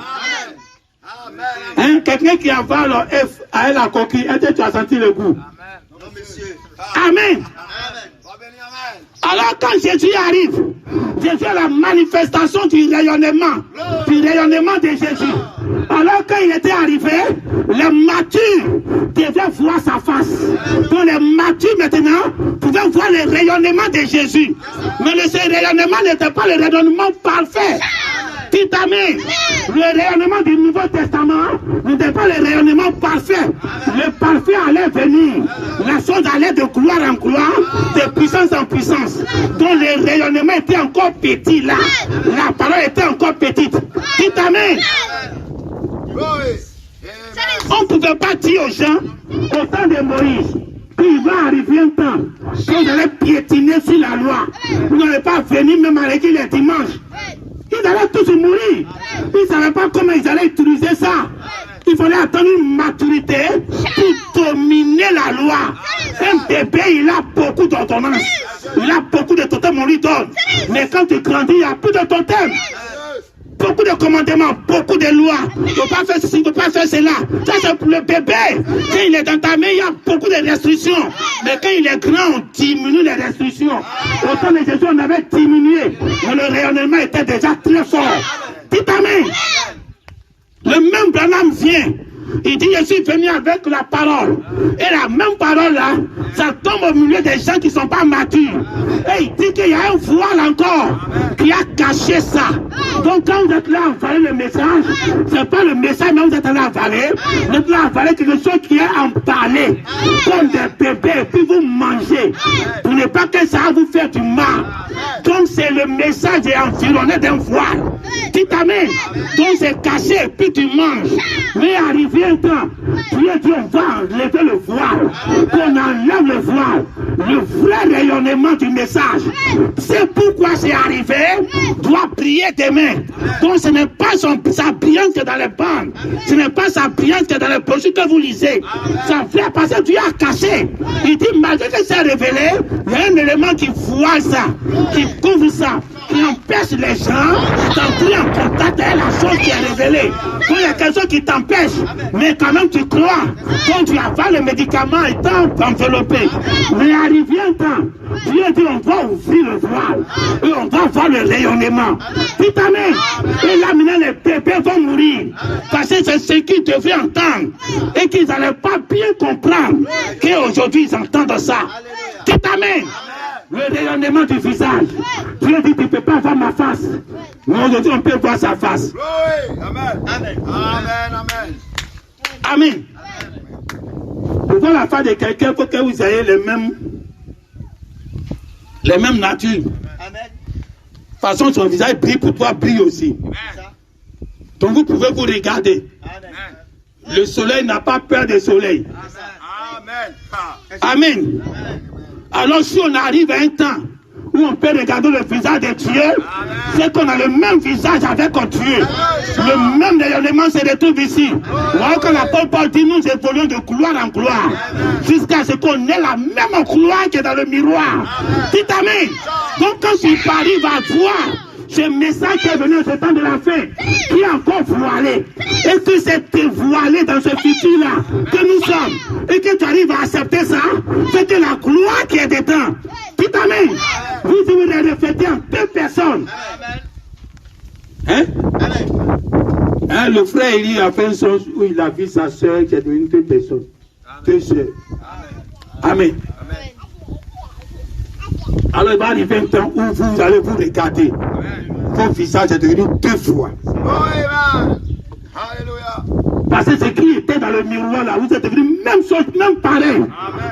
Hein? Quelqu'un qui avale l'œuf avec la coquille, est-ce que tu as senti le goût? Amen. Alors quand Jésus arrive, Jésus est la manifestation du rayonnement de Jésus. Alors quand il était arrivé, les matures devaient voir sa face. Donc les matures maintenant pouvaient voir le rayonnement de Jésus. Mais ce rayonnement n'était pas le rayonnement parfait. Dites Amen. Le rayonnement du Nouveau Testament n'était pas le rayonnement parfait. Le parfait allait venir. La chose allait de gloire en gloire, de puissance en puissance. Donc le rayonnement était encore petit là. La parole était encore petite. Dites amen. On ne pouvait pas dire aux gens, au temps de Moïse, qu'il va arriver un temps que vous allez piétiner sur la loi. Vous n'allez pas venir même à l'église les dimanches. Ils allaient tous mourir. Ils ne savaient pas comment ils allaient utiliser ça. Il fallait attendre une maturité pour dominer la loi. Un bébé, il a beaucoup d'ordonnances. Il a beaucoup de totems, on lui donne. Mais quand tu grandis, il n'y a plus de totems. Beaucoup de commandements, beaucoup de lois. Il ne faut pas faire ceci, il ne faut pas faire cela. Ça, c'est pour le bébé. Quand il est dans ta main, il y a beaucoup de restrictions. Mais quand il est grand, on diminue les restrictions. Au temps de Jésus, on avait diminué. Mais le rayonnement était déjà très fort. Dites amen. Le même Branham vient. Il dit, je suis venu avec la parole. Et la même parole là, ça tombe au milieu des gens qui ne sont pas matures. Et il dit qu'il y a un voile encore qui a caché ça. Donc quand vous êtes là à avaler le message, ce n'est pas le message, mais vous êtes là à avaler. Vous êtes là à avaler quelque chose qui est emballé, comme des bébés, puis vous mangez. Pour ne pas que ça va vous faire du mal. Donc c'est le message est environné d'un voile. Dites amen. Donc c'est caché, puis tu manges. Mais arrivé un temps, Dieu dit on va enlever le voile. Qu'on enlève le voile. Le vrai rayonnement du message. C'est pourquoi c'est arrivé. Doit prier demain. Donc ce n'est pas sa brillance que dans les bandes. Ce n'est pas sa brillance que dans les brochures que vous lisez. Ça fait parce que Dieu a caché. Il dit malgré que c'est révélé, il y a un élément qui voit ça, qui couvre ça, qui empêche les gens d'entrer en contact avec la chose qui est révélée. Quand il y a quelque chose qui t'empêche, mais quand même tu crois, quand tu avales le médicament et t'es enveloppé. Mais arrivé un temps, Dieu dit on va ouvrir le voile et on va voir le rayonnement. Dites amen. Et là maintenant les bébés vont mourir. Parce que c'est ce qu'ils devaient entendre et qu'ils n'allaient pas bien comprendre qu'aujourd'hui ils entendent ça. Dites amen. Le rayonnement du visage. Dieu dit tu ne peux pas voir ma face. Mais aujourd'hui on peut voir sa face. Amen. Amen. Amen. Amen. Pour voir la face de quelqu'un, il faut que vous ayez les mêmes natures. Amen. De toute façon, son visage brille pour toi, brille aussi. Donc vous pouvez vous regarder. Amen. Le soleil n'a pas peur du soleil. Amen. Amen. Alors si on arrive à un temps où on peut regarder le visage de Dieu, c'est qu'on a le même visage avec Dieu. Le même rayonnement se retrouve ici. Voilà que l'apôtre Paul dit nous évoluons de gloire en gloire. Jusqu'à ce qu'on ait la même gloire que dans le miroir. Dites amen. Donc quand tu arrives à voir ce message qui est venu à ce temps de la fin, qui est encore voilé, et que c'est dévoilé dans ce futur-là que nous sommes, et que tu arrives à accepter ça, c'est que la gloire qui est dedans. Dites amen. Vous les reflétez en deux personnes. Hein? Hein? Le frère Élie a fait une chose où il a vu sa soeur qui est devenue deux personnes. Deux soeurs. Amen. Alors il va arriver un temps où vous allez vous regarder. Votre visage est devenu deux fois. Parce que ce qui était dans le miroir là, vous êtes devenu même chose, même pareil.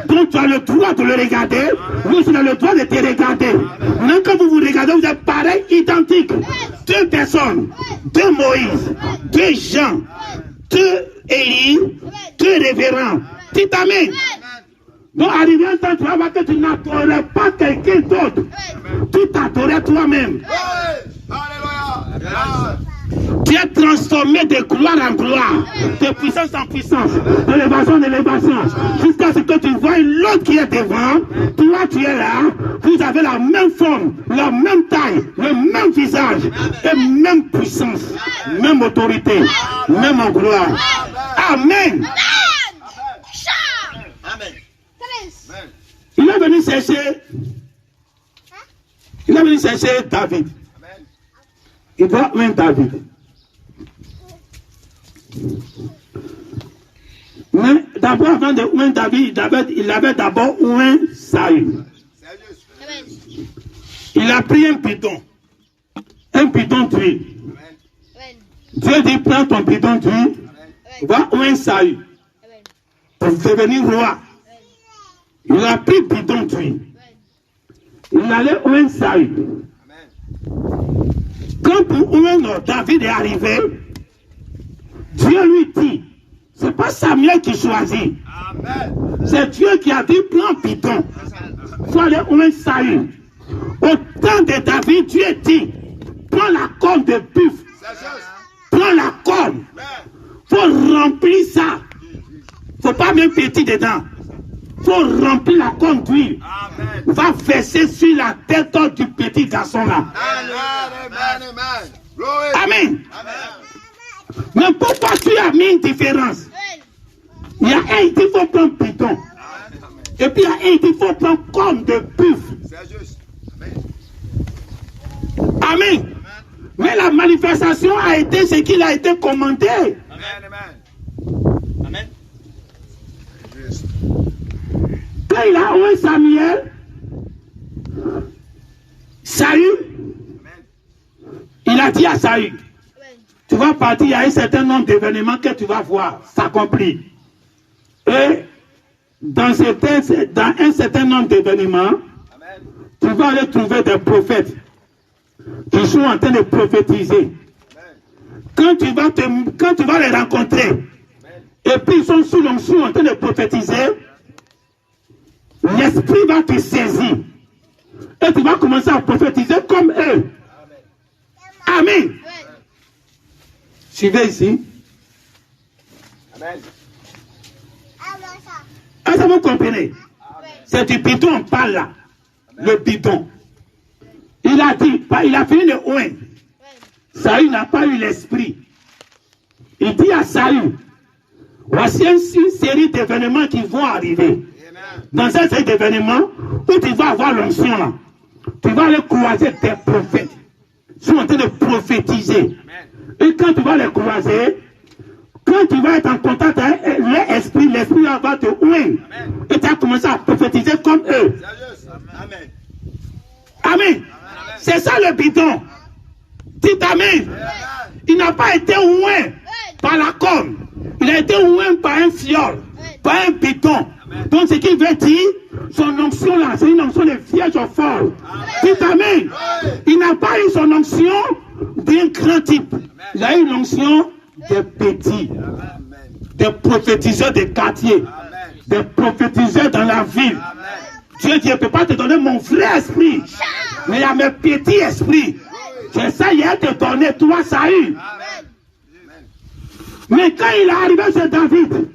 Donc tu as le droit de le regarder, vous avez le droit de te regarder. Même quand vous vous regardez, vous êtes pareil, identique. Deux personnes, deux Moïse, deux Jean, deux Élie, deux révérends. Dites amen. Donc, arrivé un temps, tu vas voir que tu n'adorais pas quelqu'un d'autre. Tu t'adorais toi-même. Tu es transformé de gloire en gloire, de puissance en puissance, d'élévation en élévation, jusqu'à ce que tu vois l'autre qui est devant. Toi, tu es là. Vous avez la même forme, la même taille, le même visage, et même puissance, même autorité, même en gloire. Amen. Il est venu chercher David. Il doit oindre David. Mais d'abord, avant de oindre David, il avait d'abord oint Saül. Il a pris un bidon d'huile. Dieu dit, prends ton bidon d'huile, va oindre Saül pour devenir roi. Il a pris le bidon d'huile. Il allait oindre Saül. Quand pour David est arrivé, Dieu lui dit, c'est pas Samuel qui choisit. C'est Dieu qui a dit, prends bidon. Faut aller où Saül. Au temps de David, Dieu dit, prends la corne de buffle. Prends la corne. Faut remplir ça. Faut pas même petit dedans. Faut remplir la corne d'huile. Va verser sur la tête du petit garçon là. Amen. Mais pourquoi tu as mis une différence? Il y a un qui faut prendre bidon. Et puis il y a un qui faut prendre corne de buffle. Amen. Mais la manifestation a été ce qu'il a été commandé. Amen. Quand il a oué Samuel, Saül, il a dit à Saül, tu vas partir, il y a un certain nombre d'événements que tu vas voir s'accomplir. Et dans un certain nombre d'événements, tu vas aller trouver des prophètes qui sont en train de prophétiser. Quand tu vas les rencontrer, et puis ils sont sous l'onction en train de prophétiser, l'esprit va te saisir. Et tu vas commencer à prophétiser comme eux. Amen. Suivez ici. Amen. Est-ce que vous comprenez? C'est du bidon, on parle là. Le bidon. Il a dit, il a fini le oin. Saül n'a pas eu l'esprit. Il dit à Saül, voici une série d'événements qui vont arriver. Dans cette série d'événements, où tu vas avoir l'onction là, tu vas aller croiser des prophètes. Ils sont en train de prophétiser. Et quand tu vas les croiser, quand tu vas être en contact avec l'esprit va te ouer. Et tu vas commencer à prophétiser comme eux. Amen. Amen. C'est ça le bidon. Dites Amen. Il n'a pas été oué par la corne. Il a été oué par un fiole, par un bidon. Donc ce qu'il veut dire, son onction là, c'est une onction de vierge folle. Dites Amen. Il n'a pas eu son onction d'un grand type. Il a eu une onction de petits, des prophétiseurs des quartiers, des prophétiseurs dans la ville. Dieu dit, je ne peux pas te donner mon vrai esprit, mais il y a mes petits esprits. C'est ça, il a te donné, toi, Saül. Mais quand il est arrivé chez David,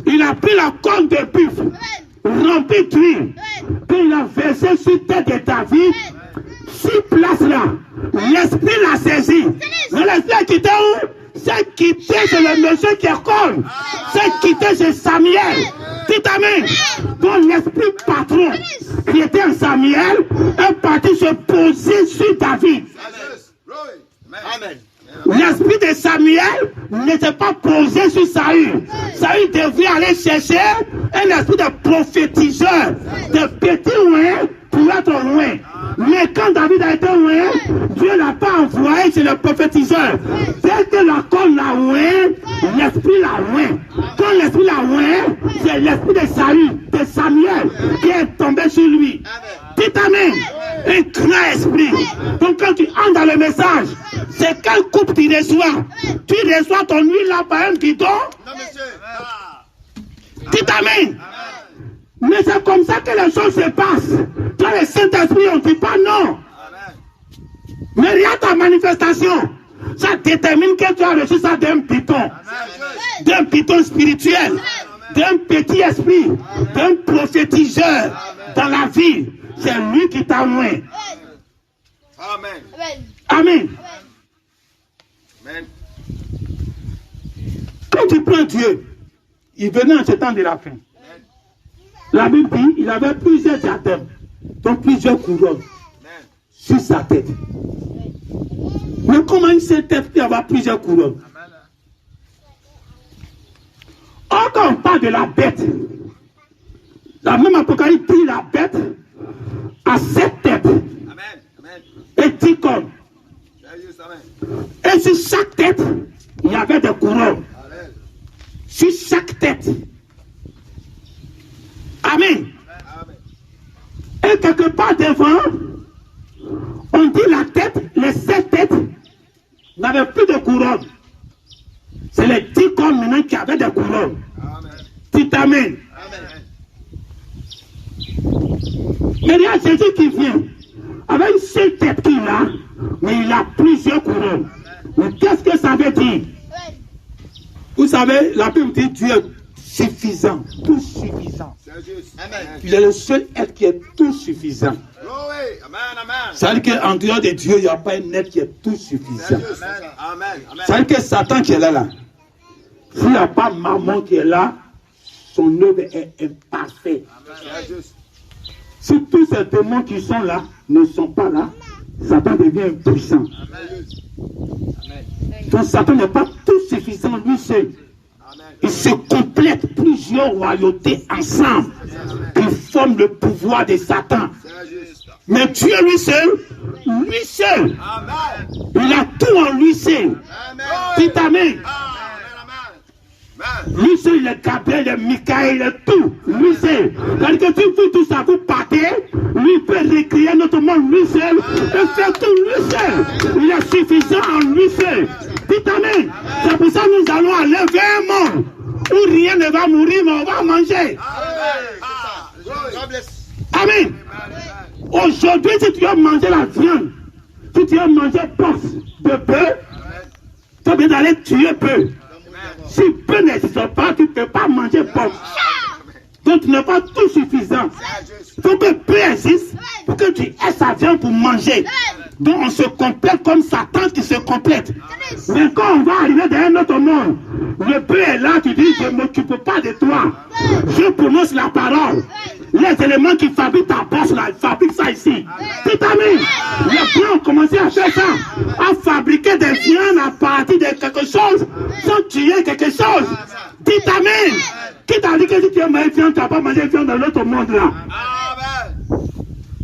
il a pris la corne de buffle, rempli d'huile, puis il a versé sur tête de David, 6 places là. L'esprit l'a saisi. Mais l'esprit a quitté où? C'est quitté chez le monsieur qui est corne. C'est quitté chez Samuel. Dites Amen. Donc l'esprit patron qui était en Samuel est parti se poser sur David. Amen. L'esprit de Samuel n'était pas posé sur Saül. Saül devait aller chercher un esprit de prophétiseur, de petit loin pour être loin. Mais quand David a été loin, Dieu l'a pas envoyé chez le prophétiseur. Dès que la corne l'a loin, l'esprit l'a loin. Quand l'esprit l'a loin, c'est l'esprit de Saül, de Samuel, qui est tombé sur lui. Dites Amen. Un grand esprit. Donc quand tu entres dans le message, c'est quelle coupe tu reçois? Tu reçois ton huile là par un bidon? Non, monsieur. Dites Amen. Mais c'est comme ça que les choses se passent. Dans le Saint-Esprit, on ne dit pas non. Mais regarde ta manifestation. Ça détermine que tu as reçu ça d'un bidon spirituel, d'un petit esprit, d'un prophétiseur dans la vie. C'est lui qui t'a oint. Amen. Amen. Amen. Quand tu prends Dieu, il venait en ce temps de la fin. La Bible dit, il avait plusieurs diadèmes, donc plusieurs couronnes sur sa tête. Mais comment une seule tête peut avoir plusieurs couronnes? Or, quand on parle de la bête, la même Apocalypse dit la bête a 7 têtes et 10 cornes. Et sur chaque tête, il y avait des couronnes. Sur chaque tête. Amen. Et quelque part devant, on dit la tête, les 7 têtes, n'avait plus de couronne. C'est les 10 corps maintenant qui avaient des couronnes. Dites Amen. Mais il y a Jésus qui vient avec une seule tête qu'il a, mais il a plusieurs couronnes. Mais qu'est-ce que ça veut dire? Vous savez, la Bible dit Dieu est suffisant, tout suffisant. Il est le seul être qui est tout suffisant. C'est-à-dire qu'en dehors de Dieu, il n'y a pas un être qui est tout suffisant. C'est-à-dire que Satan qui est là, s'il n'y a pas Maman qui est là, son œuvre est imparfaite. Si tous ces démons qui sont là ne sont pas là, Satan devient impuissant. Donc Satan n'est pas tout suffisant lui seul. Il se complète plusieurs royautés ensemble qui forment le pouvoir de Satan. Mais Dieu lui seul, il a tout en lui seul. Dites Amen. Lui seul, il est Gabriel, il est Michael, il est tout. Lui seul. C'est-à-dire que si vous tout ça, vous partez, lui peut recréer notre monde lui seul et faire tout lui seul. Il est suffisant en lui seul. Dites Amen. C'est pour ça que nous allons aller vers un monde où rien ne va mourir, mais on va manger. Amen. Aujourd'hui, si tu veux manger la viande, si tu veux manger pof de bœuf, tu es obligé d'aller tuer bœuf. Si peu n'existe pas, tu ne peux pas manger pof. Donc tu n'es pas tout suffisant. Il faut que peu existe pour que tu aies sa viande pour manger. Donc on se complète comme Satan qui se complète. Mais quand on va arriver dans un autre monde, le peu est là, tu dis je ne m'occupe pas de toi. Je prononce la parole. Les éléments qui fabriquent ta bosse là, ils fabriquent ça ici. C'est amis. Les blancs ont commencé à faire ça. À fabriquer des viandes à partir de quelque chose sans tuer quelque chose. Dites amen. Qui t'a dit que si tu as mangé viande, tu n'as pas mangé viande dans l'autre monde là?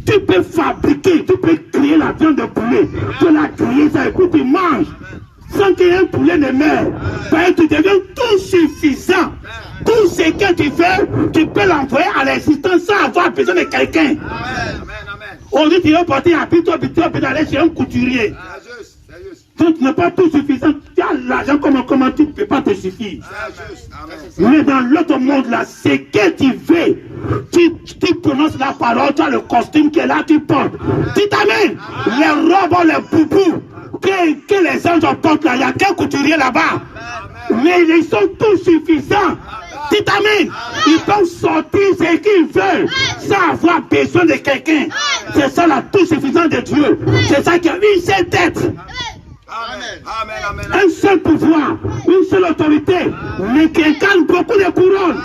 Tu peux fabriquer, tu peux créer la viande de poulet. Tu peux la créer ça et puis tu manges. Sans qu'un poulet ne meure. Ben, tu deviens tout suffisant. Tout ce que tu fais, tu peux l'envoyer à l'existence sans avoir besoin de quelqu'un. Aujourd'hui, tu vas porter un habit, tu peux aller chez un couturier. Donc tu n'es pas tout suffisant. Tu as l'argent comment tu ne peux pas te suffire. Mais dans l'autre monde là, c'est que tu veux. Tu prononces la parole, tu as le costume qui est là, tu portes. Tu t'amènes les robes, les boubous que les anges portent là. Il n'y a qu'un couturier là-bas. Mais ils sont tous suffisants. Tu t'amènes. Ils peuvent sortir ce qu'ils veulent sans avoir besoin de quelqu'un. C'est ça la tout suffisance de Dieu. C'est ça qui a une seule tête. Un seul pouvoir, une seule autorité, mais qui incarne beaucoup de couronnes.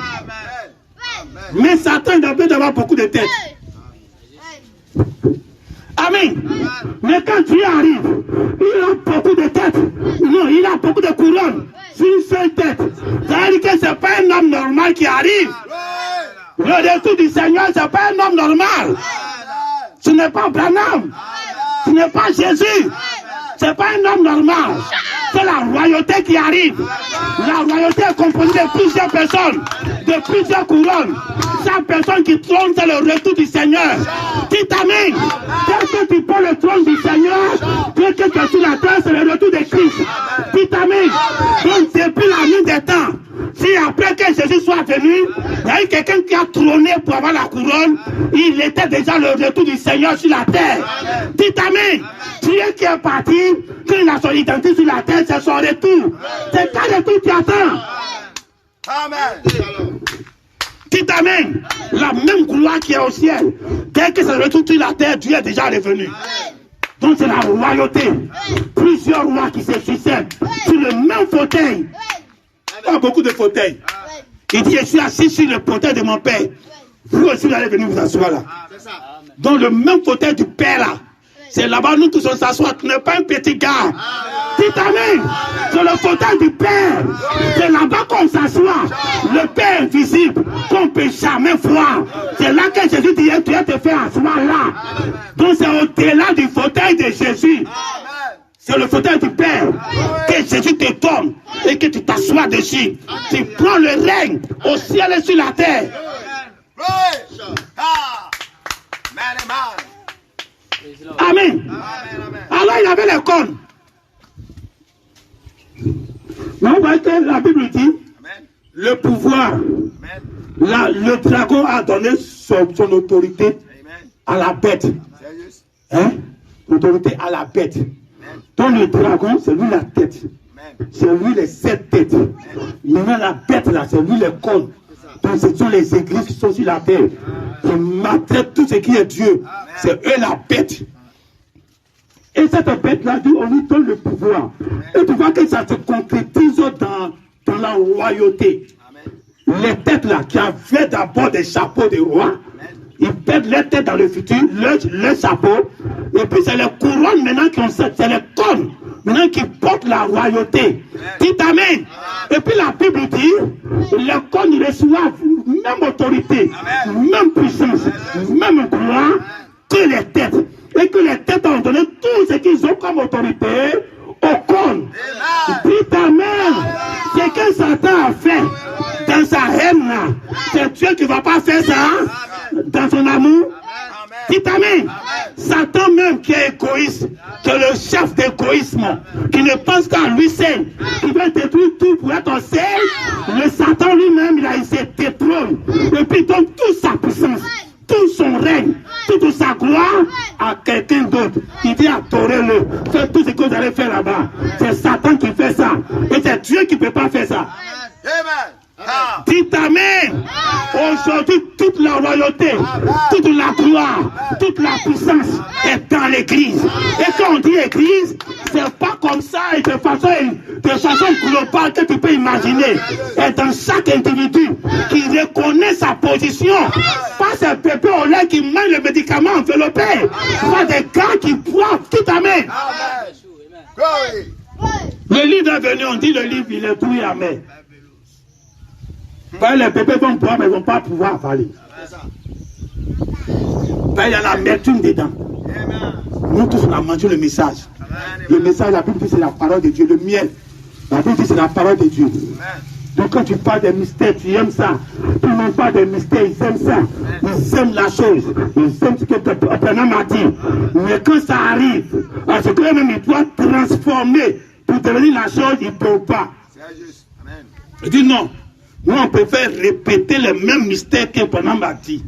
Mais Satan a besoin d'avoir beaucoup de têtes. Amen. Mais quand Dieu arrive, il a beaucoup de têtes. Non, il a beaucoup de couronnes sur une seule tête. C'est-à-dire que ce n'est pas un homme normal qui arrive. Le retour du Seigneur, ce n'est pas un homme normal. Ce n'est pas Branham. Ce n'est pas Jésus. Ce n'est pas un homme normal. C'est la royauté qui arrive. La royauté est composée de plusieurs personnes, de plusieurs couronnes. Chaque personne qui trône, c'est le retour du Seigneur. Dis amen. Dès que tu prends le trône du Seigneur, dès que tu es sur la terre, c'est le retour de Christ. Dis amen. Donc depuis la nuit des temps, si après que Jésus soit venu, il y a eu quelqu'un qui a trôné pour avoir la couronne, il était déjà le retour du Seigneur sur la terre. Dis amen. Dieu qui est parti, quand il a son identité sur la terre, c'est son retour. C'est quand retour tu attends. Amen. Dis amen. La même gloire qui est au ciel. Dès que c'est le retour sur la terre, Dieu est déjà revenu. Donc c'est la royauté. Plusieurs rois qui se succèdent sur le même fauteuil. Pas beaucoup de fauteuils. Il dit, je suis assis sur le fauteuil de mon père. Vous aussi, vous allez venir vous asseoir là. Dans le même fauteuil du père là. C'est là-bas, nous tous on s'assoit. Tu n'es pas un petit gars. Dis amen. C'est le fauteuil du Père. C'est là-bas qu'on s'assoit. Le Père invisible, qu'on ne peut jamais voir. C'est là que Jésus dit, tu vas te faire asseoir là. Donc c'est au-delà du fauteuil de Jésus. C'est le fauteuil du Père que Jésus te donne et que tu t'assois dessus. Tu prends le règne au ciel et sur la terre. Amen. Alors il avait les cornes. Mais on voit que la Bible dit, Amen. le pouvoir, Amen. le dragon a donné son autorité Amen. à la bête. C'est juste. Hein? L'autorité à la bête. Amen. Donc le dragon, c'est lui la tête. Amen. C'est lui les 7 têtes. Maintenant la bête là, c'est lui les cornes. Donc ce sont les églises qui sont sur la terre. Qui maltraitent tout ce qui est Dieu. C'est eux la bête. Et cette bête-là, on lui donne le pouvoir. Et tu vois que ça se concrétise dans la royauté. Amen. Les têtes là, qui avaient d'abord des chapeaux de roi, ils perdent les têtes dans le futur, le chapeau, et puis c'est les couronnes maintenant qui ont c'est les cornes maintenant qui portent la royauté. Dites Amen. Et puis la Bible dit, les cornes reçoivent même autorité, même puissance, même gloire que les têtes. Et que les têtes ont donné tout ce qu'ils ont comme autorité aux cornes. Dites Amen. C'est que Satan a fait dans sa haine là. C'est Dieu qui ne va pas faire ça dans son amour. Dites Amen. Satan même qui est égoïste, qui est le chef d'égoïsme, qui ne pense qu'à lui seul, qui veut détruire tout pour être seul, le Satan lui-même, il se détrône. Et puis donne toute sa puissance, tout son règne, toute sa gloire à quelqu'un d'autre. Il dit adorez-le, faites tout ce que vous allez faire là-bas. C'est Satan qui fait ça. Et c'est Dieu qui ne peut pas faire ça. Amen. Dites Amen. Aujourd'hui, toute la royauté, toute la gloire, toute la puissance est dans l'église. Et quand on dit église, c'est pas comme ça et de façon globale que tu peux imaginer. Et dans chaque individu qui reconnaît sa position, pas ces bébés au lait qui mangent le médicament enveloppé, pas des gars qui boivent. Dites Amen. Le livre est venu, on dit le livre, il est tout amen. Les bébés vont boire, mais ils ne vont pas pouvoir avaler. Il y a l'amertume dedans. Nous tous, on a mangé le message. Le message, la Bible dit, c'est la parole de Dieu. Le miel, la Bible dit, c'est la parole de Dieu. Donc quand tu parles des mystères, tu aimes ça. Tout le monde parle des mystères, ils aiment ça. Ils aiment la chose. Ils aiment ce que Abraham m'a dit. Mais quand ça arrive, à ce que même il doit transformer pour devenir la chose, il ne peut pas. Il dit non. Nous, on préfère répéter les mêmes mystères que Branham a dit.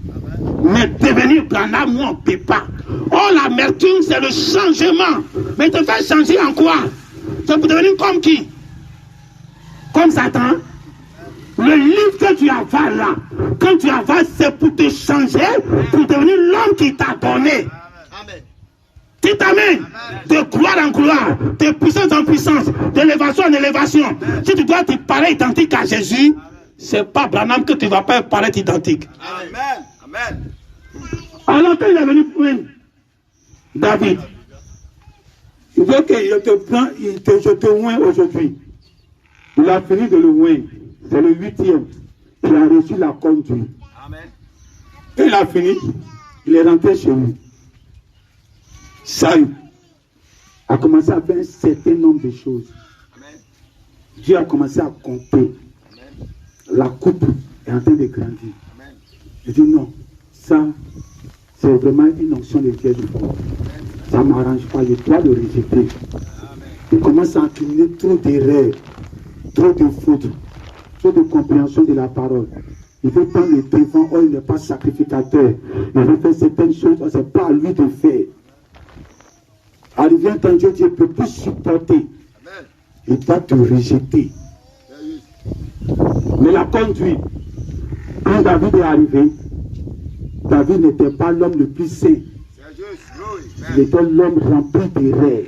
Mais devenir Branham, nous, on ne peut pas. Oh, l'amertume, c'est le changement. Mais te faire changer en quoi? C'est pour devenir comme qui? Comme Satan. Le livre que tu avales là, quand tu avales, c'est pour te changer, pour devenir l'homme qui t'a donné. Dites Amen. De gloire en gloire, de puissance en puissance, d'élévation en élévation. Si tu dois te paraître identique à Jésus, c'est pas Branham que tu ne vas pas paraître identique. Amen. Amen. Alors quand il est venu prendre David, il veut que je te prends, je te oins aujourd'hui. Il a fini de le oindre. C'est le 8e. Il a reçu la conduite. Amen. Quand il a fini, il est rentré chez lui. Saül a commencé à faire un certain nombre de choses. Amen. Dieu a commencé à compter. Amen. La coupe est en train de grandir. Amen. Je dis non, ça, c'est vraiment une onction de Dieu du fond. Ça ne m'arrange pas, je dois le rejeter. Il commence à accumuler trop d'erreurs, trop de fautes, trop de compréhension de la parole. Il veut prendre le devant, oh, il n'est pas sacrificateur. Il veut faire certaines choses, ce n'est pas à lui de faire. Arrivé un temps, Dieu ne peut plus supporter. Il doit te rejeter. Mais la conduite, quand David est arrivé, David n'était pas l'homme le plus saint. Il était l'homme rempli d'erreurs,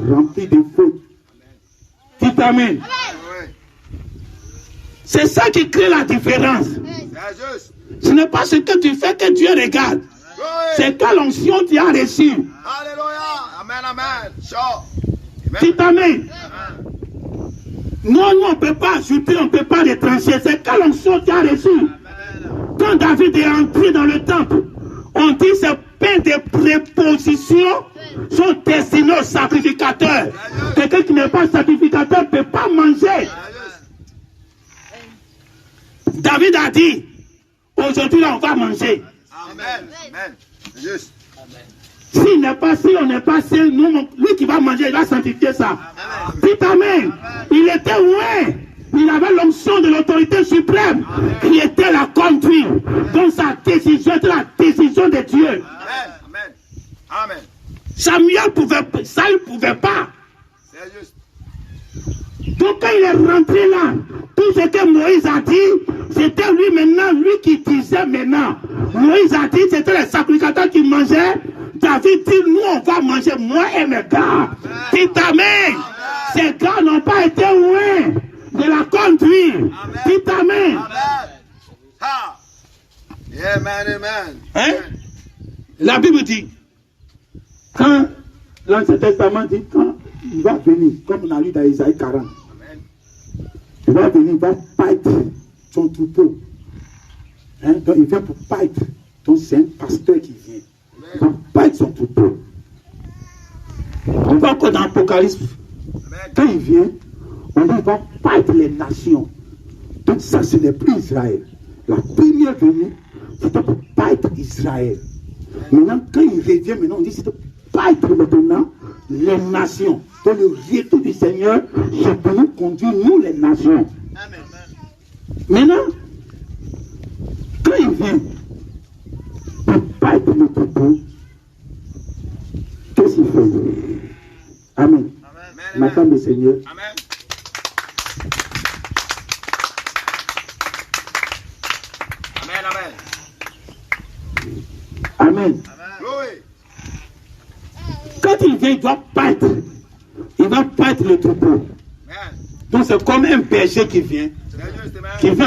rempli de fautes. Dites Amen. C'est ça qui crée la différence. Ce n'est pas ce que tu fais que Dieu regarde. C'est quelle onction tu as reçue. Alléluia. Amen, amen. Dites Amen. Non, on ne peut pas ajouter, on ne peut pas retrancher. C'est quelle onction tu as reçue. Quand David est entré dans le temple, on dit que ces pains de préposition sont destinés aux sacrificateurs. Quelqu'un qui n'est pas sacrificateur ne peut pas manger. David a dit, aujourd'hui là on va manger. Amen. Amen. Juste. Si on n'est pas sûr, lui qui va manger, il va sanctifier ça. Dites Amen. Il était loin. Il avait l'onction de l'autorité suprême qui était la conduite. Donc sa décision était la décision de Dieu. Amen. Amen. Samuel ne pouvait pas. C'est juste. Donc quand il est rentré là, tout ce que Moïse a dit, c'était lui maintenant, lui qui disait maintenant. Moïse a dit, c'était les sacrificateurs qui mangeaient. David dit, nous on va manger, moi et mes gars. Dites Amen. Ces gars n'ont pas été loin de la conduire. Dites Amen. Amen. Amen. Hein? La Bible dit, quand l'Ancien Testament dit, quand il va venir, comme on a lu dans Isaïe 40, Amen. il va venir, il va paître son troupeau. Hein? Donc il vient pour paître. Donc c'est un pasteur qui vient. Il va paître son troupeau. On va encore dans l'Apocalypse. Quand il vient, on dit qu'il va paître les nations. Donc ça, ce n'est plus Israël. La première venue, c'était pour paître Israël. Maintenant, quand il revient, maintenant, on dit que c'est pour paître maintenant les nations. Donc le retour du Seigneur, c'est pour nous conduire, nous les nations. Amen. Maintenant, quand il vient pour paître le troupeau, qu'est-ce qu'il fait? Amen. M'attend le Seigneur. Amen. Amen. Quand il vient, il doit paître. Il va paître le troupeau. Donc c'est comme un berger qui vient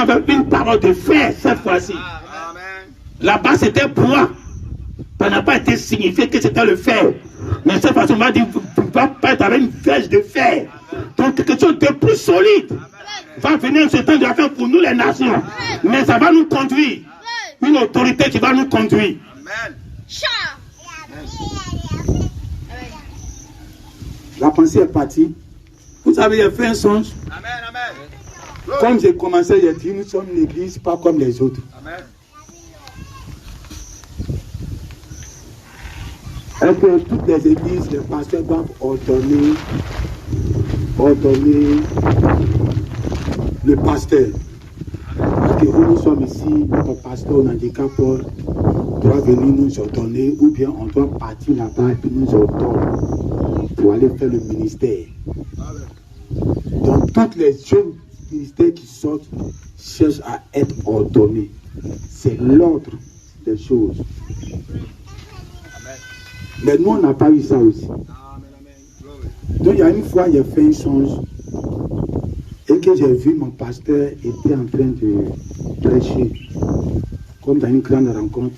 avec une parole de fer cette fois-ci. Là-bas c'était bois. Ça n'a pas été signifié que c'était le fer. Mais cette fois-ci on va dire, il va paître avec une flèche de fer. Donc quelque chose de plus solide va venir ce temps de la fin pour nous les nations. Mais ça va nous conduire. Une autorité qui va nous conduire. La pensée est partie. Vous savez, j'ai fait un songe. Comme j'ai commencé, j'ai dit, nous sommes une église pas comme les autres. Est-ce que toutes les églises, les pasteurs doivent ordonner le pasteur? Parce que nous sommes ici, notre pasteur au handicap doit venir nous ordonner, ou bien on doit partir là-bas et puis nous ordonner pour aller faire le ministère. Donc toutes les jeunes ministères qui sortent cherchent à être ordonnés. C'est l'ordre des choses. Mais nous on n'a pas eu ça aussi. Donc il y a une fois j'ai fait un songe et que j'ai vu mon pasteur était en train de prêcher comme dans une grande rencontre.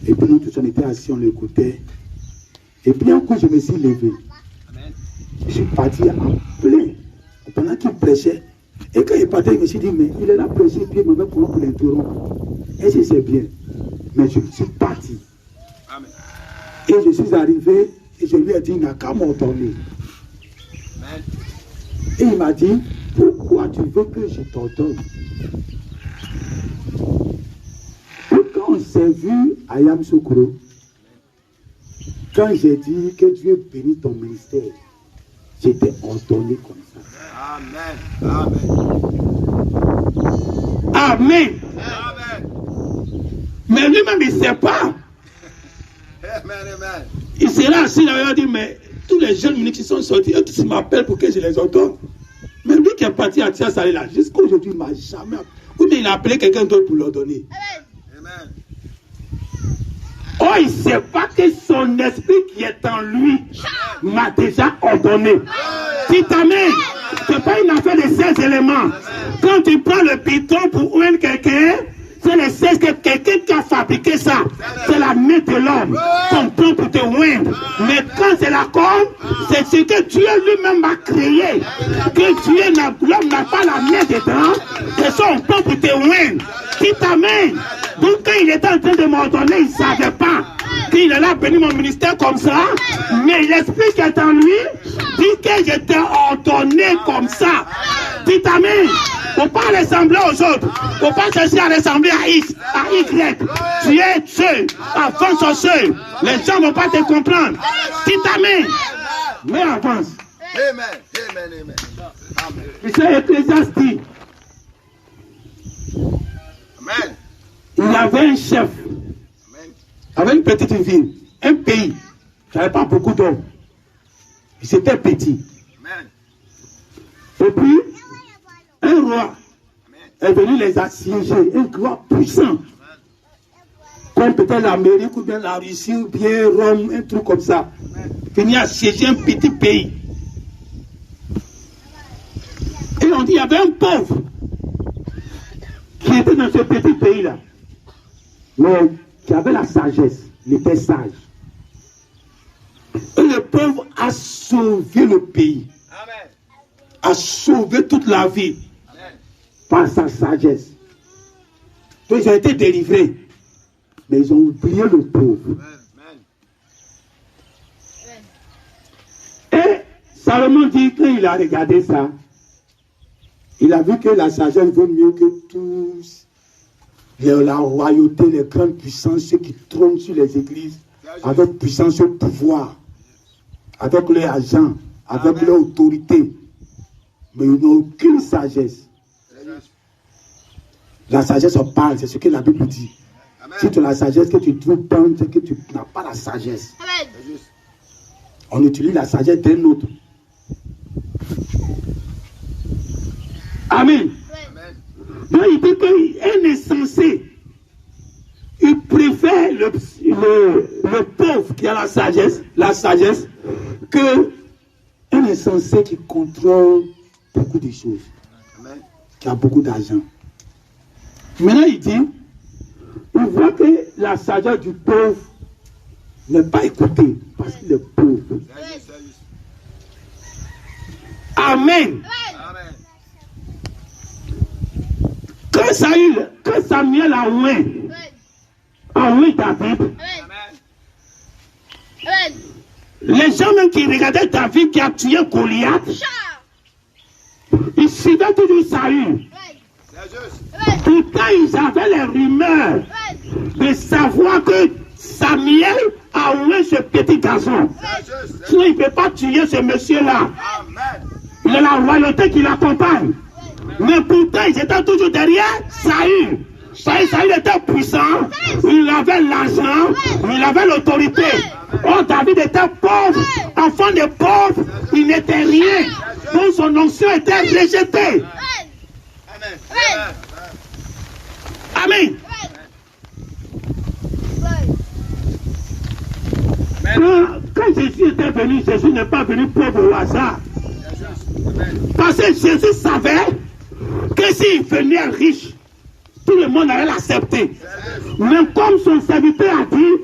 Et puis nous tous on était assis, on l'écoutait. Et puis un coup je me suis levé. Je suis parti en plein pendant qu'il prêchait. Et quand il partait, je me suis dit, mais il est là prêché, puis il m'avait pour l'interrompre. Et si c'est bien. Mais je suis parti. Et je suis arrivé et je lui ai dit, il n'a qu'à m'ordonner. Et il m'a dit, pourquoi tu veux que je t'ordonne? Quand on s'est vu à Yamoussoukro, quand j'ai dit que Dieu bénit ton ministère, j'étais ordonné comme ça. Amen. Amen. Mais lui-même, il ne sait pas. Amen. Il sera assis là, il a dit, mais tous les jeunes ministres qui sont sortis, eux tous m'appellent pour que je les ordonne. Mais lui qui est parti à Tia Salé là, jusqu'à aujourd'hui, il ne m'a jamais appelé. Ou bien il a appelé quelqu'un d'autre pour l'ordonner. Amen. Oh, il ne sait pas que son esprit qui est en lui m'a déjà ordonné. Dites Amen. Ce n'est pas une affaire de 16 éléments. Quand tu prends le piton pour oindre quelqu'un, c'est le 16 que quelqu'un qui a fabriqué ça. C'est la main de l'homme qu'on prend pour te oindre. Mais quand c'est la corne, c'est ce que Dieu lui-même a créé. Que Dieu l'homme n'a pas la main dedans. C'est ça on prend pour te oindre. Dites Amen. Donc quand il était en train de m'ordonner, il ne savait pas qu'il allait bénir mon ministère comme ça. Mais l'esprit qui est en lui dit que j'étais ordonné comme ça. Dites Amen. Il ne faut pas ressembler aux autres. Il ne faut pas chercher à ressembler à X, à Y. Tu es seul. Avance au seul. Les gens ne vont pas te comprendre. Dites Amen. Mais avance. Amen. Amen. Amen. Amen. C'est Ecclésiaste dit, Amen. il y avait un chef, Amen. avec une petite ville, un pays, qui n'avait pas beaucoup d'hommes. C'était petit. Amen. Et puis, un roi Amen. est venu les assiéger, un roi puissant. Comme peut-être l'Amérique ou bien la Russie ou bien Rome, un truc comme ça. Venu assiéger un petit pays. Et on dit, il y avait un pauvre qui était dans ce petit pays-là. Mais qui avait la sagesse, il était sage. Et le pauvre a sauvé le pays. Amen. A sauvé toute la vie Amen. par sa sagesse. Donc ils ont été délivrés. Mais ils ont oublié le pauvre. Amen. Et Salomon dit qu'il a regardé ça. Il a vu que la sagesse vaut mieux que tous. La royauté, les grandes puissances, ceux qui trônent sur les églises, avec puissance et pouvoir, avec leurs agents, avec Amen. leur autorité. Mais ils n'ont aucune sagesse. La sagesse, on parle, c'est ce que la Bible dit. Amen. Si tu as la sagesse que tu trouves bonne, c'est que tu n'as pas la sagesse. C'est juste. On utilise la sagesse d'un autre. Amen. Amen. Donc il dit qu'un insensé, il préfère le pauvre qui a la sagesse que un insensé qui contrôle beaucoup de choses, Amen. qui a beaucoup d'argent. Maintenant il dit, il voit que la sagesse du pauvre n'est pas écoutée parce qu'il est pauvre. C'est juste. C'est juste. Amen. Amen. Quand Samuel a oué David, Amen. les gens même qui regardaient David qui a tué Goliath, ils suivaient toujours Saül. C'est juste. Pourtant, ils avaient les rumeurs de savoir que Samuel a oué ce petit garçon. C'est juste. Sinon, il ne peut pas tuer ce monsieur-là. Amen. Il a la royauté qui l'accompagne. Mais pourtant, ils étaient toujours derrière Saül. Saül était puissant, il avait l'argent, il avait l'autorité. Oh, David était pauvre, enfant de pauvre, il n'était rien. Donc son onction était rejetée. Amen. Amen. Quand Jésus était venu, Jésus n'est pas venu pauvre au hasard. C'est juste. Amen. Parce que Jésus savait que s'il venait riche, tout le monde allait l'accepter. Mais comme son serviteur a dit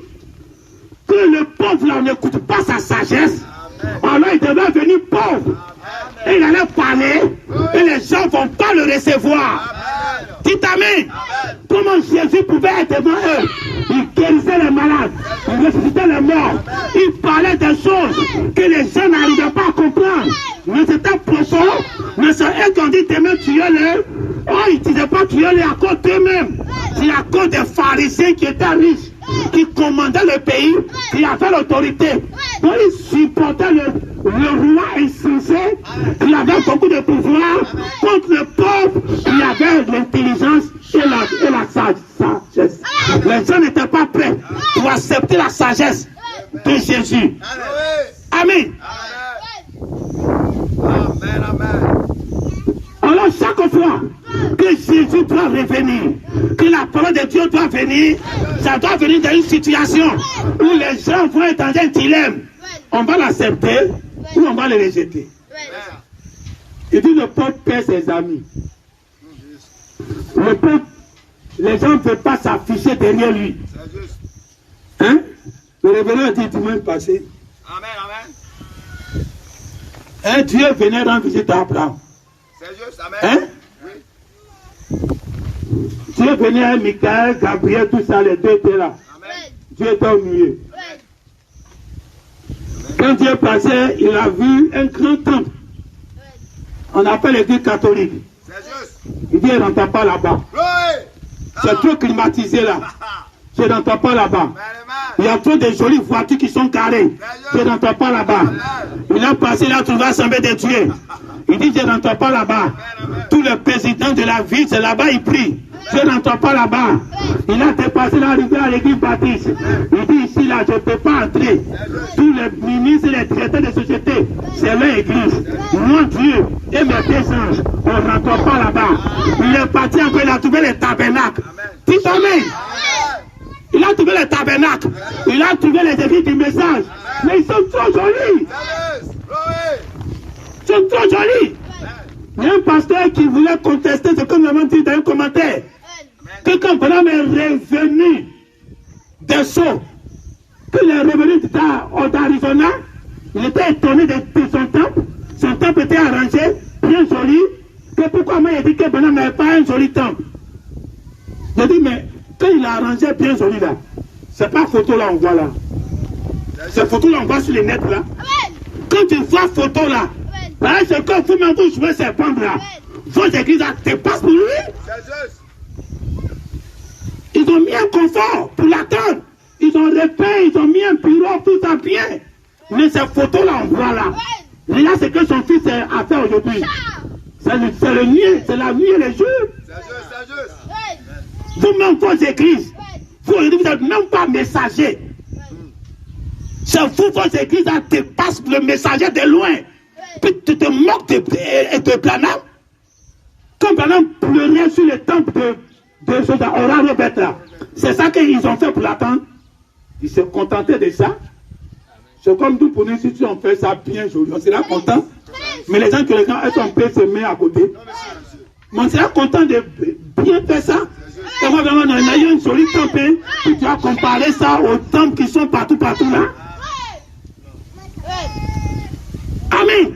que le pauvre là n'écoute pas sa sagesse, alors il devait venir pauvre. Et il allait parler et les gens ne vont pas le recevoir. Dites Amen. Comment Jésus pouvait être devant eux? Il guérissait les malades, il ressuscitait les morts, il parlait des choses que les gens n'arrivaient pas à comprendre. Mais c'était profond, mais c'est eux qui ont dit demain tuez-les. Oh, ils ne disaient pas tuez-les à cause d'eux-mêmes. C'est à cause des pharisiens qui étaient riches, qui commandaient le pays, qui avaient l'autorité. Donc ils supportaient le roi insensé, qui avait beaucoup de pouvoir, contre le peuple, qui avait l'intelligence et la sagesse. Les gens n'étaient pas prêts pour accepter la sagesse de Jésus. Amen. Amen. Amen. Alors chaque fois que Jésus doit revenir, que la parole de Dieu doit venir, ça doit venir dans une situation où les gens vont être dans un dilemme. On va l'accepter ou on va le rejeter. Il dit le peuple perd ses amis. Le peuple, les gens ne peuvent pas s'afficher derrière lui. C'est juste. Hein? Le révérend dit dimanche passé, Amen. Amen. un Dieu venait rendre visite à Abraham. C'est juste. Amen. Hein? Oui. Dieu venait à Michael, Gabriel, tout ça, les deux étaient là. Amen. Dieu était au milieu. Quand Dieu passait, il a vu un grand temple. On appelle l'église catholique. C'est juste. Il dit, il ne rentre pas là-bas. Oui. C'est trop climatisé là. Je ne rentre pas là-bas. Amen. Il y a trop de jolies voitures qui sont carrées. Je ne rentre pas là-bas. Il a passé là, trouvé assemblée de Dieu. Il dit, je ne rentre pas là-bas. Tous les présidents de la ville, c'est là-bas, ils prient. Je ne rentre pas là-bas. Il a dépassé la rivière à l'église baptiste. Il dit, ici, là, je ne peux pas entrer. Tous les ministres et les directeurs de société, c'est leur église. Moi, Dieu et mes deux anges, on ne rentre pas là-bas. Il est parti encore, il a trouvé les tabernacles. Dis amen. Il a trouvé les tabernacles. Il a trouvé les écrits du message. Mais ils sont trop jolis. Ils sont trop jolis. Il y a un pasteur qui voulait contester ce que nous avons dit dans un commentaire. Que quand Branham est revenu des Sceaux, qu'il est revenu d'Arizona, il était étonné de son temple. Son temple était arrangé, bien joli. Que pourquoi moi il a dit que Branham n'avait pas un joli temple? J'ai dit, mais quand il a arrangé bien joli là, c'est pas photo là on voit là. Cette photo là on voit sur les nets là. Quand tu vois photo là, c'est comme vous-même vous jouez ces bandes là. Vos églises là, te passent pour lui. Ils ont mis un confort pour l'attendre. Ils ont repeint, ils ont mis un bureau, tout ça bien. Mais ces photos là on voit là. Là c'est que son fils a fait aujourd'hui. C'est le nuit, c'est la nuit et le jour. Vous-même vos églises, vous n'êtes même pas messager. C'est vous, vos églises, te passent le messager de loin. Puis tu te moques de Branham. Quand Branham pleurait sur le temple de Oral Robert là, c'est ça qu'ils ont fait pour l'attendre. Ils se contentaient de ça. C'est comme nous pour nous, si on fait ça bien joli, on sera content. Mais les gens qui regardent, elles sont prêts se mettre à côté. Mais on sera content de bien faire ça. Et moi, vraiment, on a eu un joli temple. Tu vas comparer ça aux temples qui sont partout là. Amen.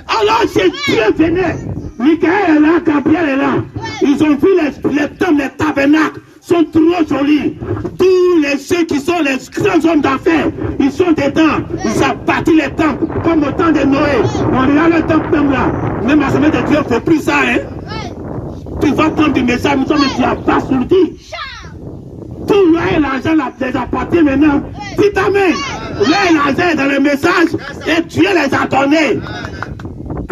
Alors, c'est Dieu venait. Michael est là, Gabriel est là. Ils ont vu les temples, les tabernacles sont trop jolis. Tous ceux qui sont les grands hommes d'affaires, ils sont dedans. Ils ont bâti les temples, comme au temps de Noé. On regarde le temple même là. Même à la semaine de Dieu, il ne faut plus ça, hein. Tu vas prendre du message, nous sommes tu as pas sur le dit. Tout l'oeil et l'argent les appartient maintenant. Dites amen. L'oeil et l'argent est dans le message et Dieu les a donnés.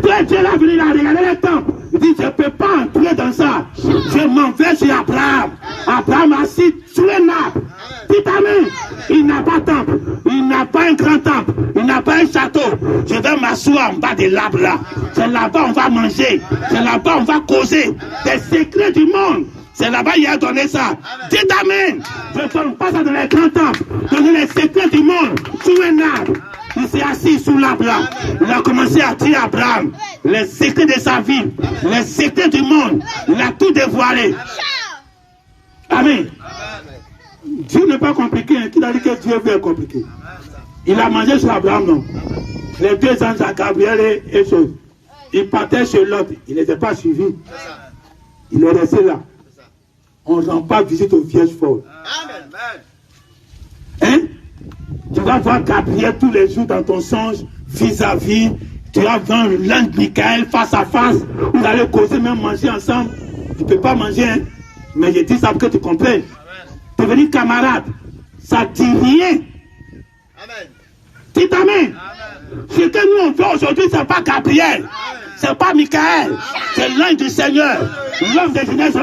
Toi, Dieu l'a venu là, regarder le temple. Il dit, je ne peux pas entrer dans ça. Je m'en vais sur Abraham. Abraham assis sur un arbre. Dites amen. Il n'a pas de temple. Il n'a pas un grand temple. Il n'a pas un château. Je vais m'asseoir en bas de l'arbre là. C'est là-bas on va manger. C'est là-bas on va causer des secrets du monde. C'est là-bas il a donné ça. Dites amen. Je ne donne pas ça dans les grands temples. Donner les secrets du monde sur un arbre. Il s'est assis sous l'arbre là. Il a commencé à dire à Abraham les secrets de sa vie, les secrets du monde. Il a tout dévoilé. Amen. Dieu n'est pas compliqué. Qui a dit que Dieu veut être compliqué? Il a mangé sur Abraham, non? Les deux anges à Gabriel et chose. Il partait chez l'autre. Il n'était pas suivi. Il est resté là. On ne rend pas visite aux vierges folles. Hein? Tu vas voir Gabriel tous les jours dans ton songe, vis-à-vis. Tu vas voir l'ange Michael face à face. Vous allez causer, même manger ensemble. Tu ne peux pas manger, hein? Mais je dis ça pour que tu comprennes. Devenir camarade, ça ne dit rien. Amen. Dites amen. Ce que nous on fait aujourd'hui, ce n'est pas Gabriel. Ce n'est pas Michael. C'est l'ange du Seigneur. L'homme de Genèse 1.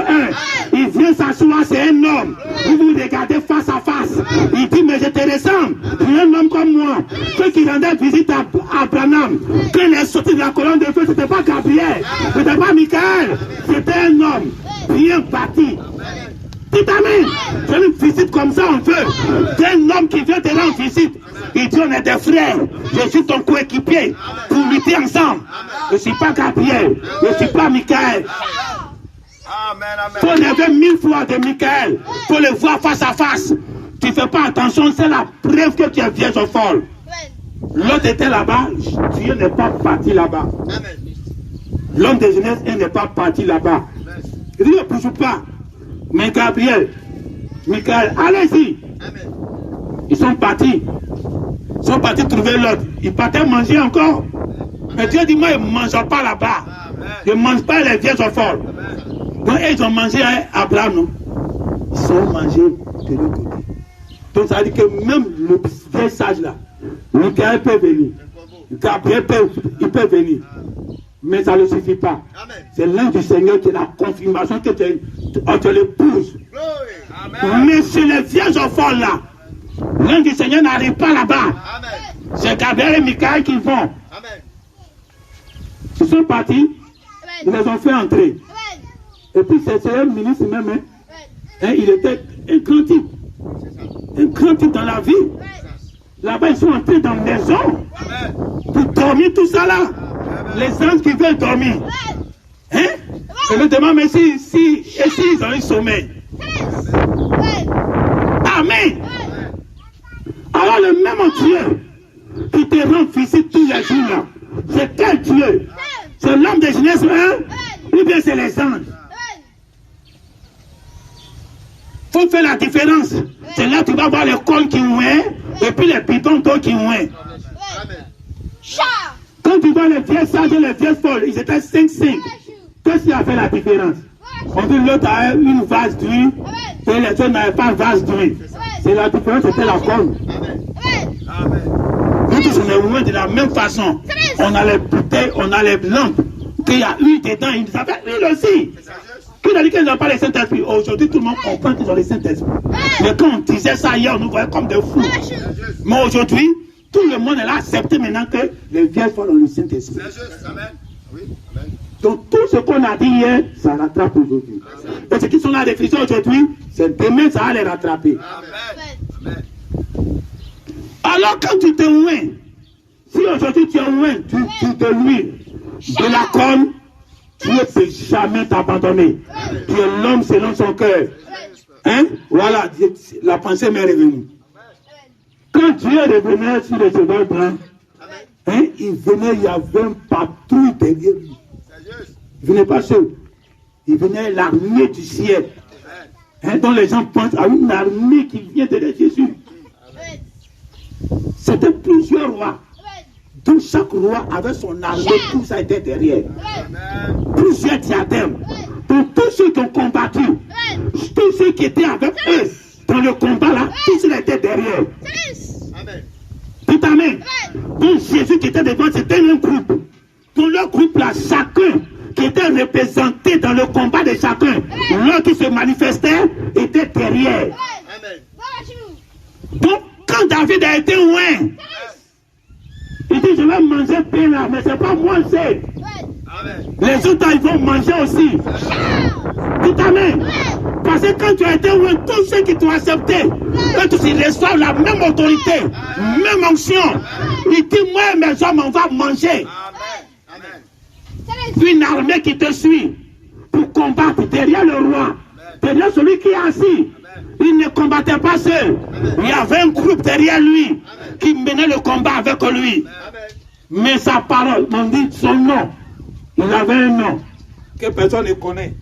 Il vient s'asseoir, c'est un homme. Vous vous regardez face à face. Il dit, mais je te ressemble. Tu es un homme comme moi. Ceux qui rendaient visite à Branham, quand il est sorti de la colonne de feu, ce n'était pas Gabriel. Ce n'était pas Michael. C'était un homme bien bâti. Dites amen. C'est une visite comme ça, on veut. C'est un homme qui vient te rendre visite. Il dit, on est des frères. Je suis ton coéquipier pour lutter ensemble. Je ne suis pas Gabriel. Je ne suis pas Michael. Il faut lever 1000 fois de Michael. Il faut le voir face à face. Tu ne fais pas attention, c'est la preuve que tu es vierge ou folle. L'autre était là-bas, Dieu n'est pas parti là-bas. L'homme de Genèse n'est pas parti là-bas. Il dit, ne bouge pas. Mais Gabriel, Michael, allez-y. Ils sont partis. Ils sont partis trouver l'autre. Ils partaient manger encore. Mais Dieu dit, moi, ils ne mangent pas là-bas. Ils ne mangent pas les vierges ou folles. Donc, ils ont mangé à Abraham, non? Ils sont mangés de l'autre côté. Donc ça veut dire que même le vieil sage là, Michael peut venir. Gabriel il peut venir. Mais ça ne suffit pas. C'est l'ange du Seigneur qui est la confirmation que tu l'épouses. Mais chez les vierges folles là, l'ange du Seigneur n'arrive pas là-bas. C'est Gabriel et Michael qui vont. Ils sont partis, ils les ont fait entrer. Et puis c'est un ministre même, hein, il était un grand type. Un grand type dans la vie. Là-bas, ils sont entrés dans la maison pour dormir tout ça là. Les anges qui veulent dormir. Hein? Je me demande, mais si ils ont un sommeil. Amen. Alors le même Dieu qui te rend visite tous les jours là, c'est quel Dieu? C'est l'homme de Genèse 1 ou bien c'est les anges? Il faut faire la différence. C'est là que tu vas voir les cols qui ouin et puis les pitons d'eau qui ouin. Quand tu vois les vieux sages et les vieux folles, ils étaient 5-5. Qu'est-ce qui a fait la différence? On dit l'autre a une vase d'huile et les autres n'avaient pas de vase d'huile. C'est la différence, c'était la colle. Nous tous on est ouin de la même façon. On a les bouteilles, on a les lampes. Qu'il y a huile dedans, ils avaient huile aussi. Qui a dit qu'ils n'ont pas les Saint-Esprit? Aujourd'hui, tout le monde comprend qu'ils ont les Saint-Esprit. Mais quand on disait ça hier, on nous voyait comme des fous. Mais aujourd'hui, tout le monde est là accepté maintenant que les vieilles folles ont le Saint-Esprit. Donc tout ce qu'on a dit hier, ça rattrape aujourd'hui. Et ceux qui sont là à réfléchir aujourd'hui, c'est demain ça va les rattraper. Alors quand tu te ouins, si aujourd'hui tu es ouin de l'huile, de la corne, Dieu ne peut jamais t'abandonner. Tu es l'homme selon son cœur. Hein? Voilà, la pensée m'est revenue. Quand Dieu revenait sur le cheval blanc, hein, il venait, il y avait un patrouille derrière lui. Il ne venait pas seul. Il venait l'armée du ciel. Hein, dont les gens pensent à une armée qui vient de Jésus. C'était plusieurs rois. Donc chaque roi avait son armée, tout ça était derrière. Plusieurs diadèmes. Donc tous ceux qui ont combattu, tous ceux qui étaient avec eux dans le combat là, tous ceux étaient derrière. Tout amen. Donc Jésus qui était devant, c'était un groupe. Dans le groupe là, chacun qui était représenté dans le combat de chacun, l'un qui se manifestait était derrière. Donc quand David a été loin, il dit je vais manger pain là, mais c'est pas moi c'est. Les autres ils vont manger aussi. Tout amen. Parce que quand tu as été loin, tous ceux qui t'ont accepté, quand ils reçoivent la même autorité, même onction, il dit moi et mes hommes on va manger. Une armée qui te suit pour combattre derrière le roi, derrière celui qui est assis. Il ne combattait pas seul. Il y avait un groupe derrière lui qui menait le combat avec lui. Mais sa parole, on dit son nom. Il avait un nom que personne ne connaît.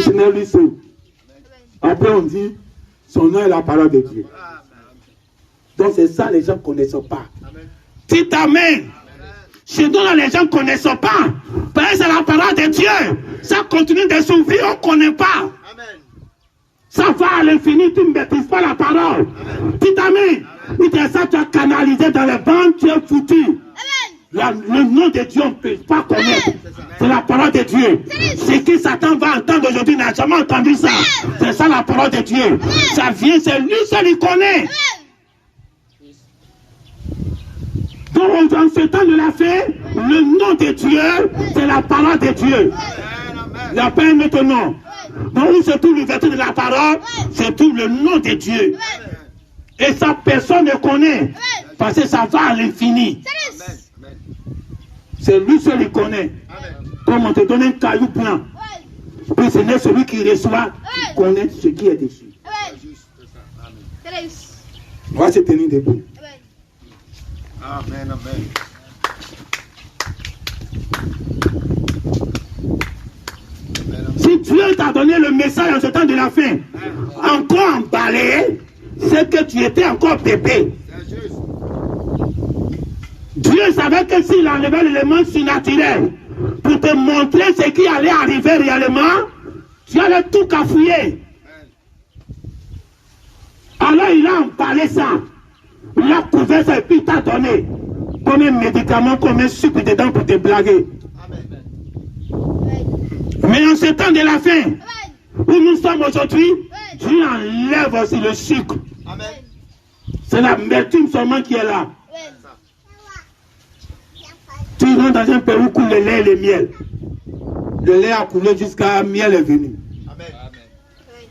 Je ne lui seul. Après on dit son nom est la parole de Dieu. Donc c'est ça les gens ne connaissent pas. Dites amen. Ce dont les gens ne connaissent pas. Parce que c'est la parole de Dieu. Ça continue de s'ouvrir, on ne connaît pas. Ça va à l'infini, tu ne maîtrises pas la parole. Dites amen. Il dit ça, tu as canalisé dans les banques, tu es foutu. Le nom de Dieu, on ne peut pas connaître. C'est la parole de Dieu. Ce que Satan va entendre aujourd'hui, n'a jamais entendu ça. C'est ça la parole de Dieu. Ça vient, c'est lui seul, il connaît. Donc, en ce temps de la fête, le nom de Dieu, c'est la parole de Dieu. Il n'y a pas un autre nom. Donc, où se trouve l'ouverture de la parole, c'est tout le nom de Dieu. Et ça, personne ne connaît. Parce que ça va à l'infini. C'est lui seul qui connaît. Comme on te donne un caillou blanc. Puis ce n'est celui qui reçoit qui connaît ce qui est dessus. On va se tenir debout. Amen, amen. Si Dieu t'a donné le message en ce temps de la fin, encore emballé, c'est que tu étais encore bébé. Dieu savait que s'il enlevait l'élément surnaturel pour te montrer ce qui allait arriver réellement, tu allais tout cafouiller. Alors il a emballé ça. Il a couvert ça et puis il t'a donné comme un médicament, comme un sucre dedans pour te blaguer. Mais en ce temps de la fin, où nous sommes aujourd'hui, Dieu enlève aussi le sucre. C'est l'amertume seulement qui est là. Tu rentres dans un pays où coule le lait et le miel. Le lait a coulé jusqu'à miel est venu.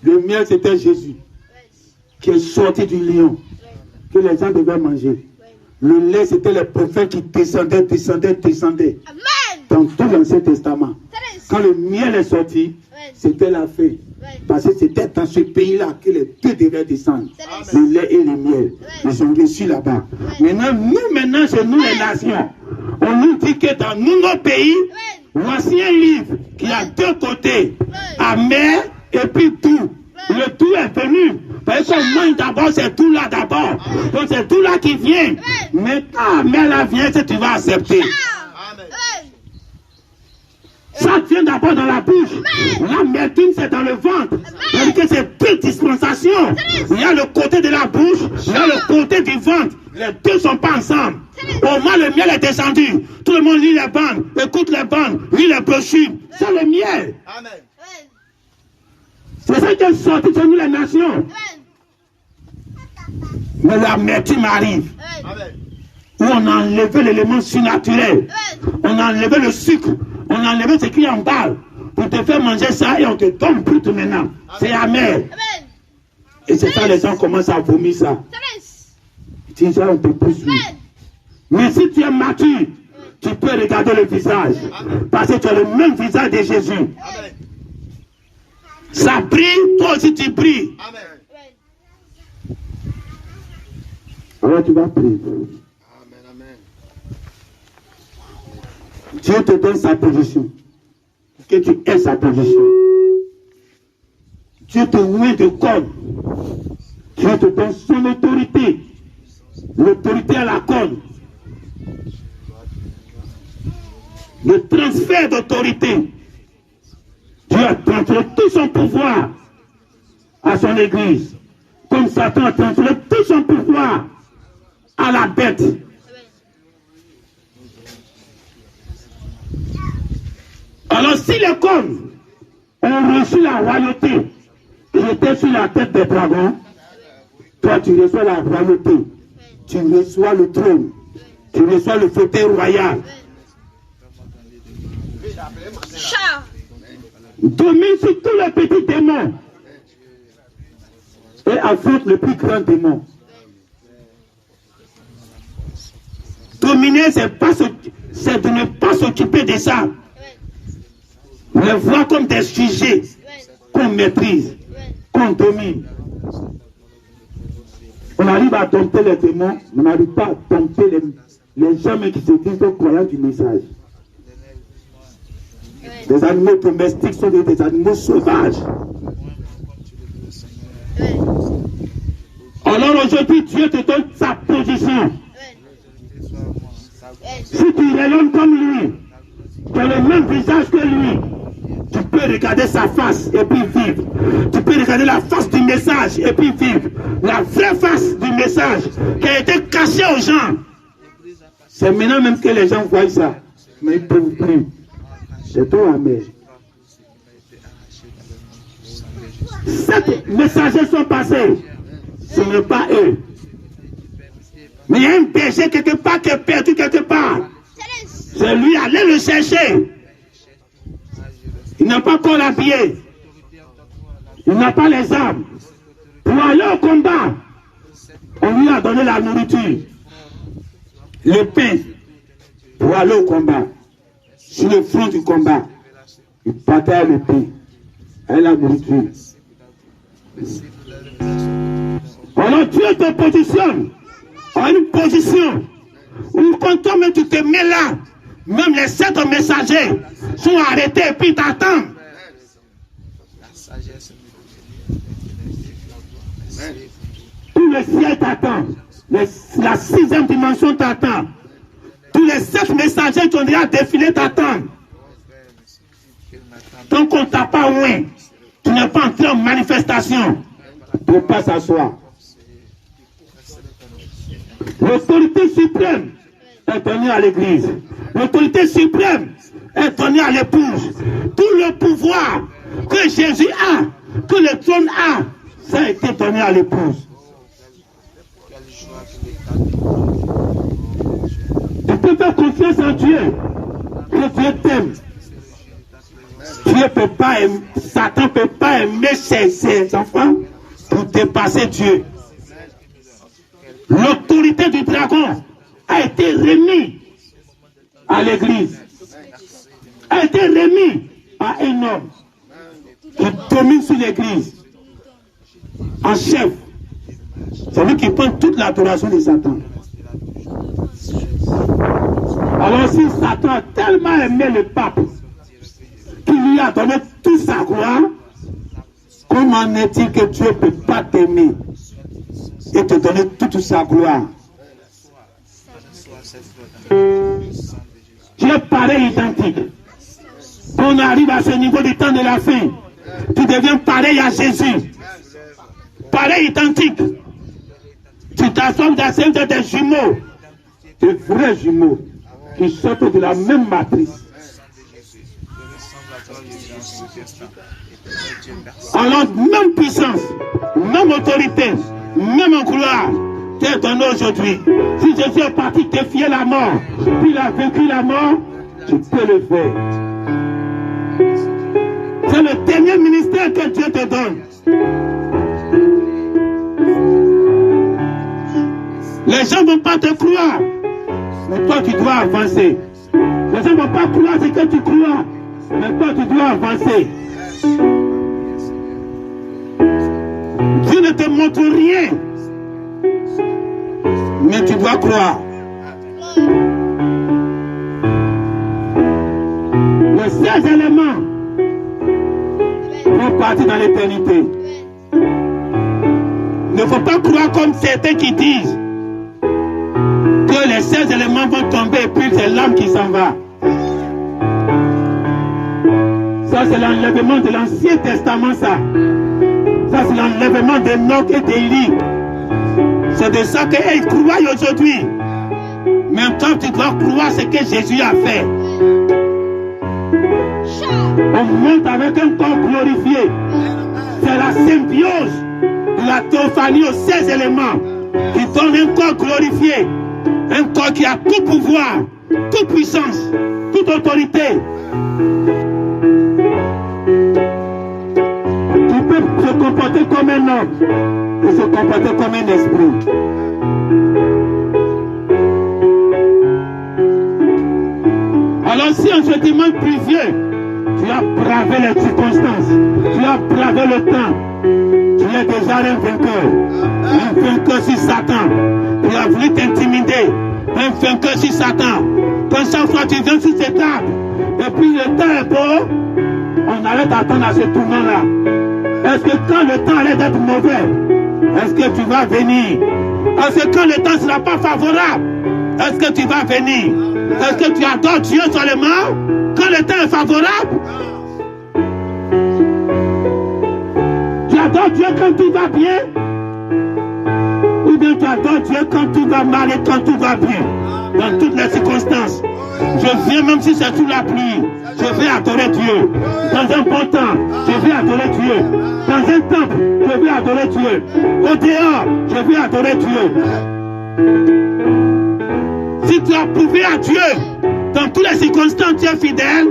Le miel, c'était Jésus qui est sorti du lion, que les gens devaient manger. Le lait, c'était les prophètes qui descendaient. Dans tout l'Ancien Testament. Quand le miel est sorti, c'était la fin. Parce que c'était dans ce pays-là que les deux devaient descendre. Le lait et le miel. Ils sont reçus là-bas. Maintenant, chez nous les nations, on nous dit que dans nos pays, voici un livre qui a deux côtés. Amer et puis tout. Le tout est venu. Parce qu'on mange d'abord, c'est tout là d'abord. Donc c'est tout là qui vient. Mais quand Amer là vient, tu vas accepter. Ça vient d'abord dans la bouche. L'amertume, c'est dans le ventre. C'est-à-dire que c'est deux dispensations. Il y a le côté de la bouche, il y a le côté du ventre. Les deux ne sont pas ensemble. Au moins, le miel est descendu. Tout le monde lit les bandes, écoute les bandes, lit les brochures. C'est le miel. C'est ça qui est sorti de nous, les nations. Mais l'amertume arrive. Où on a enlevé l'élément surnaturel. On a enlevé le sucre. On a enlevé ce qui emballe pour te faire manger ça et on te donne plus tout maintenant. C'est amer. Et c'est ça, les gens commencent à vomir ça. Tu dis, on te pousse. Mais si tu es mature, tu peux regarder le visage. Parce que tu as le même visage de Jésus. Ça brille, toi aussi tu brilles. Alors tu vas prier. Dieu te donne sa position. Que tu aies sa position. Dieu te met de corps. Dieu te donne son autorité. L'autorité à la corne. Le transfert d'autorité. Dieu a transféré tout son pouvoir à son église. Comme Satan a transféré tout son pouvoir à la bête. Alors si les cornes ont reçu la royauté qui était sur la tête des dragons, toi tu reçois la royauté, tu reçois le trône, tu reçois le fauteuil royal. Domine sur tous les petits démons et affronte le plus grand démon. Dominer, c'est de ne pas s'occuper de ça. Les voir comme des sujets qu'on maîtrise, qu'on domine. On arrive à dompter les démons, mais on n'arrive pas à dompter les gens qui se disent croyants du message. Les animaux domestiques sont des animaux sauvages. Alors aujourd'hui, Dieu te donne sa position. Si tu rayonnes comme lui, tu as le même visage que lui, tu peux regarder sa face et puis vivre. Tu peux regarder la face du message et puis vivre. La vraie face du message qui a été cachée aux gens. C'est maintenant même que les gens voient ça. Mais ils ne peuvent plus. C'est toi, amen. 7 messagers sont passés. Ce n'est pas eux. Mais il y a un péché quelque part qui est perdu quelque part. C'est lui, allez le chercher. Il n'a pas encore habillé. Il n'a pas les armes. Pour aller au combat, on lui a donné la nourriture. Le pain. Pour aller au combat. Sur le front du combat, il partage le pain. Et la nourriture. Alors Dieu te positionne en une position où quand toi-même tu te mets là, même les 7 messagers sont arrêtés et puis t'attendent. Tout le ciel t'attend. La 6e dimension t'attend. Tous les 7 messagers qui ont déjà défilé t'attendent. Tant qu'on ne t'a pas loin, tu n'es pas entré en manifestation. Tu ne peux pas s'asseoir. L'autorité suprême est donnée à l'église. L'autorité suprême est donnée à l'épouse. Tout le pouvoir que Jésus a, que le trône a, ça a été donné à l'épouse. Tu peux faire confiance en Dieu, que Dieu t'aime. Dieu peut pas aimer, Satan ne peut pas aimer ses enfants pour dépasser Dieu. L'autorité du dragon a été remise à l'église, a été remise à un homme qui domine sur l'église, en chef. C'est lui qui prend toute l'adoration de Satan. Alors si Satan a tellement aimé le pape qu'il lui a donné toute sa gloire, comment est-il que Dieu ne peut pas t'aimer et te donner toute sa gloire? Tu es pareil, identique. Quand on arrive à ce niveau du temps de la fin, tu deviens pareil à Jésus. Pareil, identique. Tu transformes dans celle des jumeaux, des vrais jumeaux qui sortent de la même matrice. Alors, même puissance, même autorité, même gloire t'est donnée aujourd'hui. Si Jésus est parti défier la mort, puis il a vaincu la mort, tu peux le faire. C'est le dernier ministère que Dieu te donne. Les gens ne vont pas te croire, mais toi tu dois avancer. Les gens ne vont pas croire ce que tu crois, mais toi tu dois avancer. Dieu ne te montre rien, mais tu dois croire. Les 16 éléments vont partir dans l'éternité. Il ne faut pas croire comme certains qui disent que les 16 éléments vont tomber et puis c'est l'âme qui s'en va. Ça c'est l'enlèvement de l'Ancien Testament, ça. Ça c'est l'enlèvement d'Enoch et d'Élie. C'est de ça qu'ils croient aujourd'hui. Mais toi tu dois croire ce que Jésus a fait. On monte avec un corps glorifié. C'est la symbiose de la théophanie aux 16 éléments qui donne un corps glorifié. Un corps qui a tout pouvoir, toute puissance, toute autorité. Tu peux se comporter comme un homme et se comporter comme un esprit. Alors si en ce dimanche pluvieux, tu as bravé les circonstances, tu as bravé le temps, tu es déjà un vainqueur sur Satan. Il a voulu t'intimider, un vainqueur sur Satan. Quand chaque fois tu viens sur cette table, et puis le temps est beau, on arrête d'attendre à ce tournant-là. Est-ce que quand le temps allait être mauvais, est-ce que tu vas venir? Est-ce que quand le temps ne sera pas favorable, est-ce que tu vas venir? Est-ce que tu adores Dieu seulement quand le temps est favorable? Tu adores Dieu quand tout va bien? Ou bien tu adores Dieu quand tout va mal et quand tout va bien? Dans toutes les circonstances. Je viens même si c'est sous la pluie. Je vais adorer Dieu. Dans un bon temps, je vais adorer Dieu. Dans un temple, je vais adorer Dieu. Au dehors, je vais adorer Dieu. Si tu as prouvé à Dieu, dans toutes les circonstances, tu es fidèle,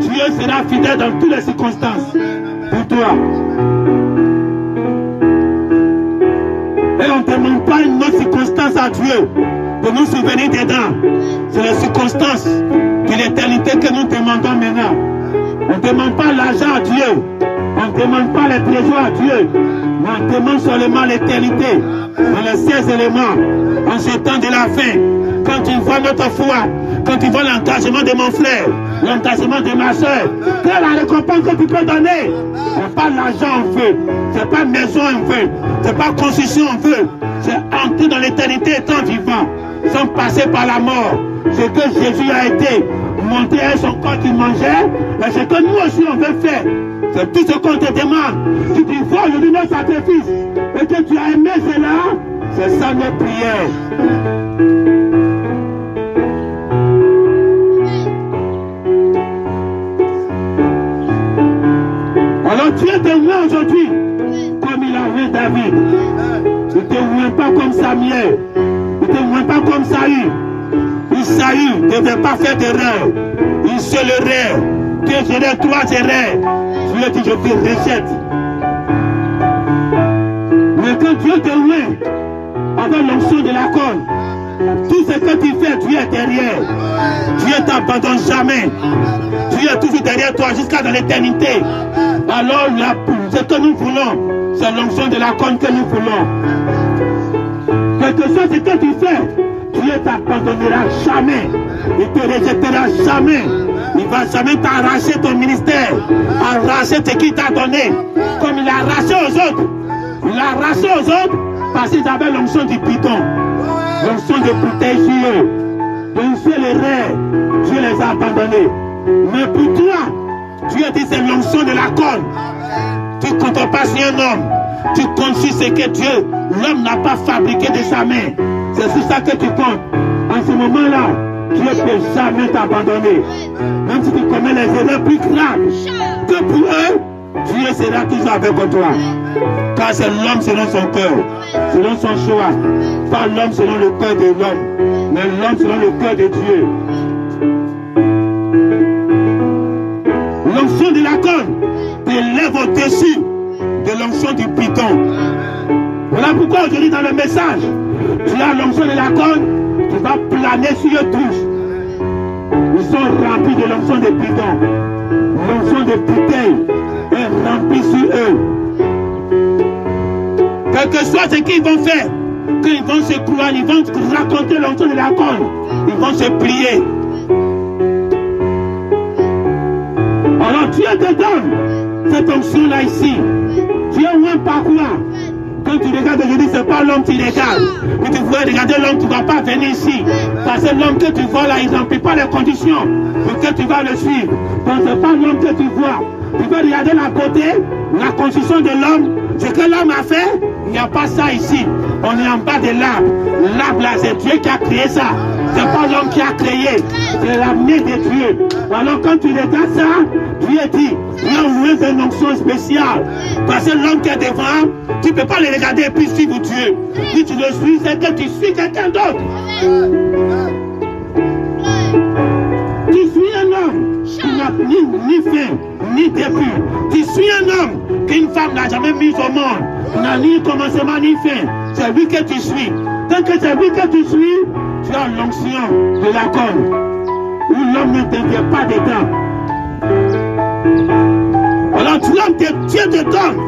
Dieu sera fidèle dans toutes les circonstances pour toi. Et on ne demande pas une autre circonstance à Dieu de nous souvenir dedans. C'est les circonstances de l'éternité que nous demandons maintenant. On ne demande pas l'argent à Dieu. On ne demande pas les trésors à Dieu. Mais on demande seulement l'éternité. Dans les 16 éléments, en ce temps de la fin. Quand tu vois notre foi, quand tu vois l'engagement de mon frère, l'engagement de ma soeur, quelle est la récompense que tu peux donner? C'est pas l'argent on veut, c'est pas maison on veut, c'est pas construction on veut, c'est entrer dans l'éternité étant vivant, sans passer par la mort. Ce que Jésus a été, monter à son corps qui mangeait, et ce que nous aussi on veut faire. C'est tout ce qu'on te demande. Tu dis, vois aujourd'hui notre sacrifice, et que tu as aimé cela, C'est ça notre prière. Alors Dieu te voit aujourd'hui comme il a vu David. Il ne te voit pas comme Samuel. Il ne te voit pas comme Saül. Saül ne devait pas faire d'erreur. Une seule erreur. Deux erreurs, trois erreurs. Dieu dit, je te rejette. Mais quand Dieu te voit avec l'onction de la corne, tout ce que tu fais, Dieu est derrière. Dieu ne t'abandonne jamais. Dieu est toujours derrière toi jusqu'à dans l'éternité. Alors, ce que nous voulons, c'est l'onction de la corne que nous voulons. Quelque chose que tu fais, Dieu ne t'abandonnera jamais. Il ne te rejettera jamais. Il ne va jamais t'arracher ton ministère, arracher ce qu'il t'a donné, comme il a arraché aux autres. Il a arraché aux autres parce qu'ils avaient l'onction du python, l'onction de protéger. D'une seule erreur, Dieu les a abandonnés. Mais pour toi, Dieu dit c'est l'onction de la corne. Tu ne comptes pas sur un homme. Tu comptes sur ce que Dieu, l'homme n'a pas fabriqué de sa main. C'est sur ça que tu comptes. En ce moment-là, Dieu ne peut jamais t'abandonner. Même si tu commets les erreurs plus graves que pour eux, Dieu sera toujours avec toi. Car c'est l'homme selon son cœur, selon son choix. Pas l'homme selon le cœur de l'homme, mais l'homme selon le cœur de Dieu. L'onction de la corne t'élève au-dessus de l'onction du python. Voilà pourquoi aujourd'hui dans le message, tu as l'onction de la corne, tu vas planer sur eux tous. Ils sont remplis de l'onction de python. L'onction de bouteille est remplie sur eux. Quel que soit ce qu'ils vont faire, qu'ils vont se croire, ils vont raconter l'onction de la corne, ils vont se plier. Alors Dieu te donne cette onction-là ici. Dieu ne pas quoi. Quand tu regardes aujourd'hui, ce n'est pas l'homme qui regarde. Mais tu vois regarder l'homme, tu ne vas pas venir ici. Parce que l'homme que tu vois là, il ne remplit pas les conditions pour que tu vas le suivre. Donc ce n'est pas l'homme que tu vois. Tu veux regarder la beauté, la construction de l'homme, ce que l'homme a fait, il n'y a pas ça ici. On est en bas de l'arbre. L'arbre là, c'est Dieu qui a créé ça. Ce n'est pas l'homme qui a créé. C'est la main de Dieu. Alors quand tu regardes ça, Dieu dit, il y a une onction spéciale. Parce que l'homme qui est devant, tu ne peux pas le regarder et puis suivre Dieu. Si tu le suis, c'est que tu suis quelqu'un d'autre. Tu suis un homme qui n'a ni fin, ni début. Tu suis un homme qu'une femme n'a jamais mis au monde. N'a ni commencement ni fin. C'est lui que tu suis. Tant que c'est lui que tu suis, tu as l'onction de la corne. Où l'homme ne devient pas dedans. Alors Dieu te donne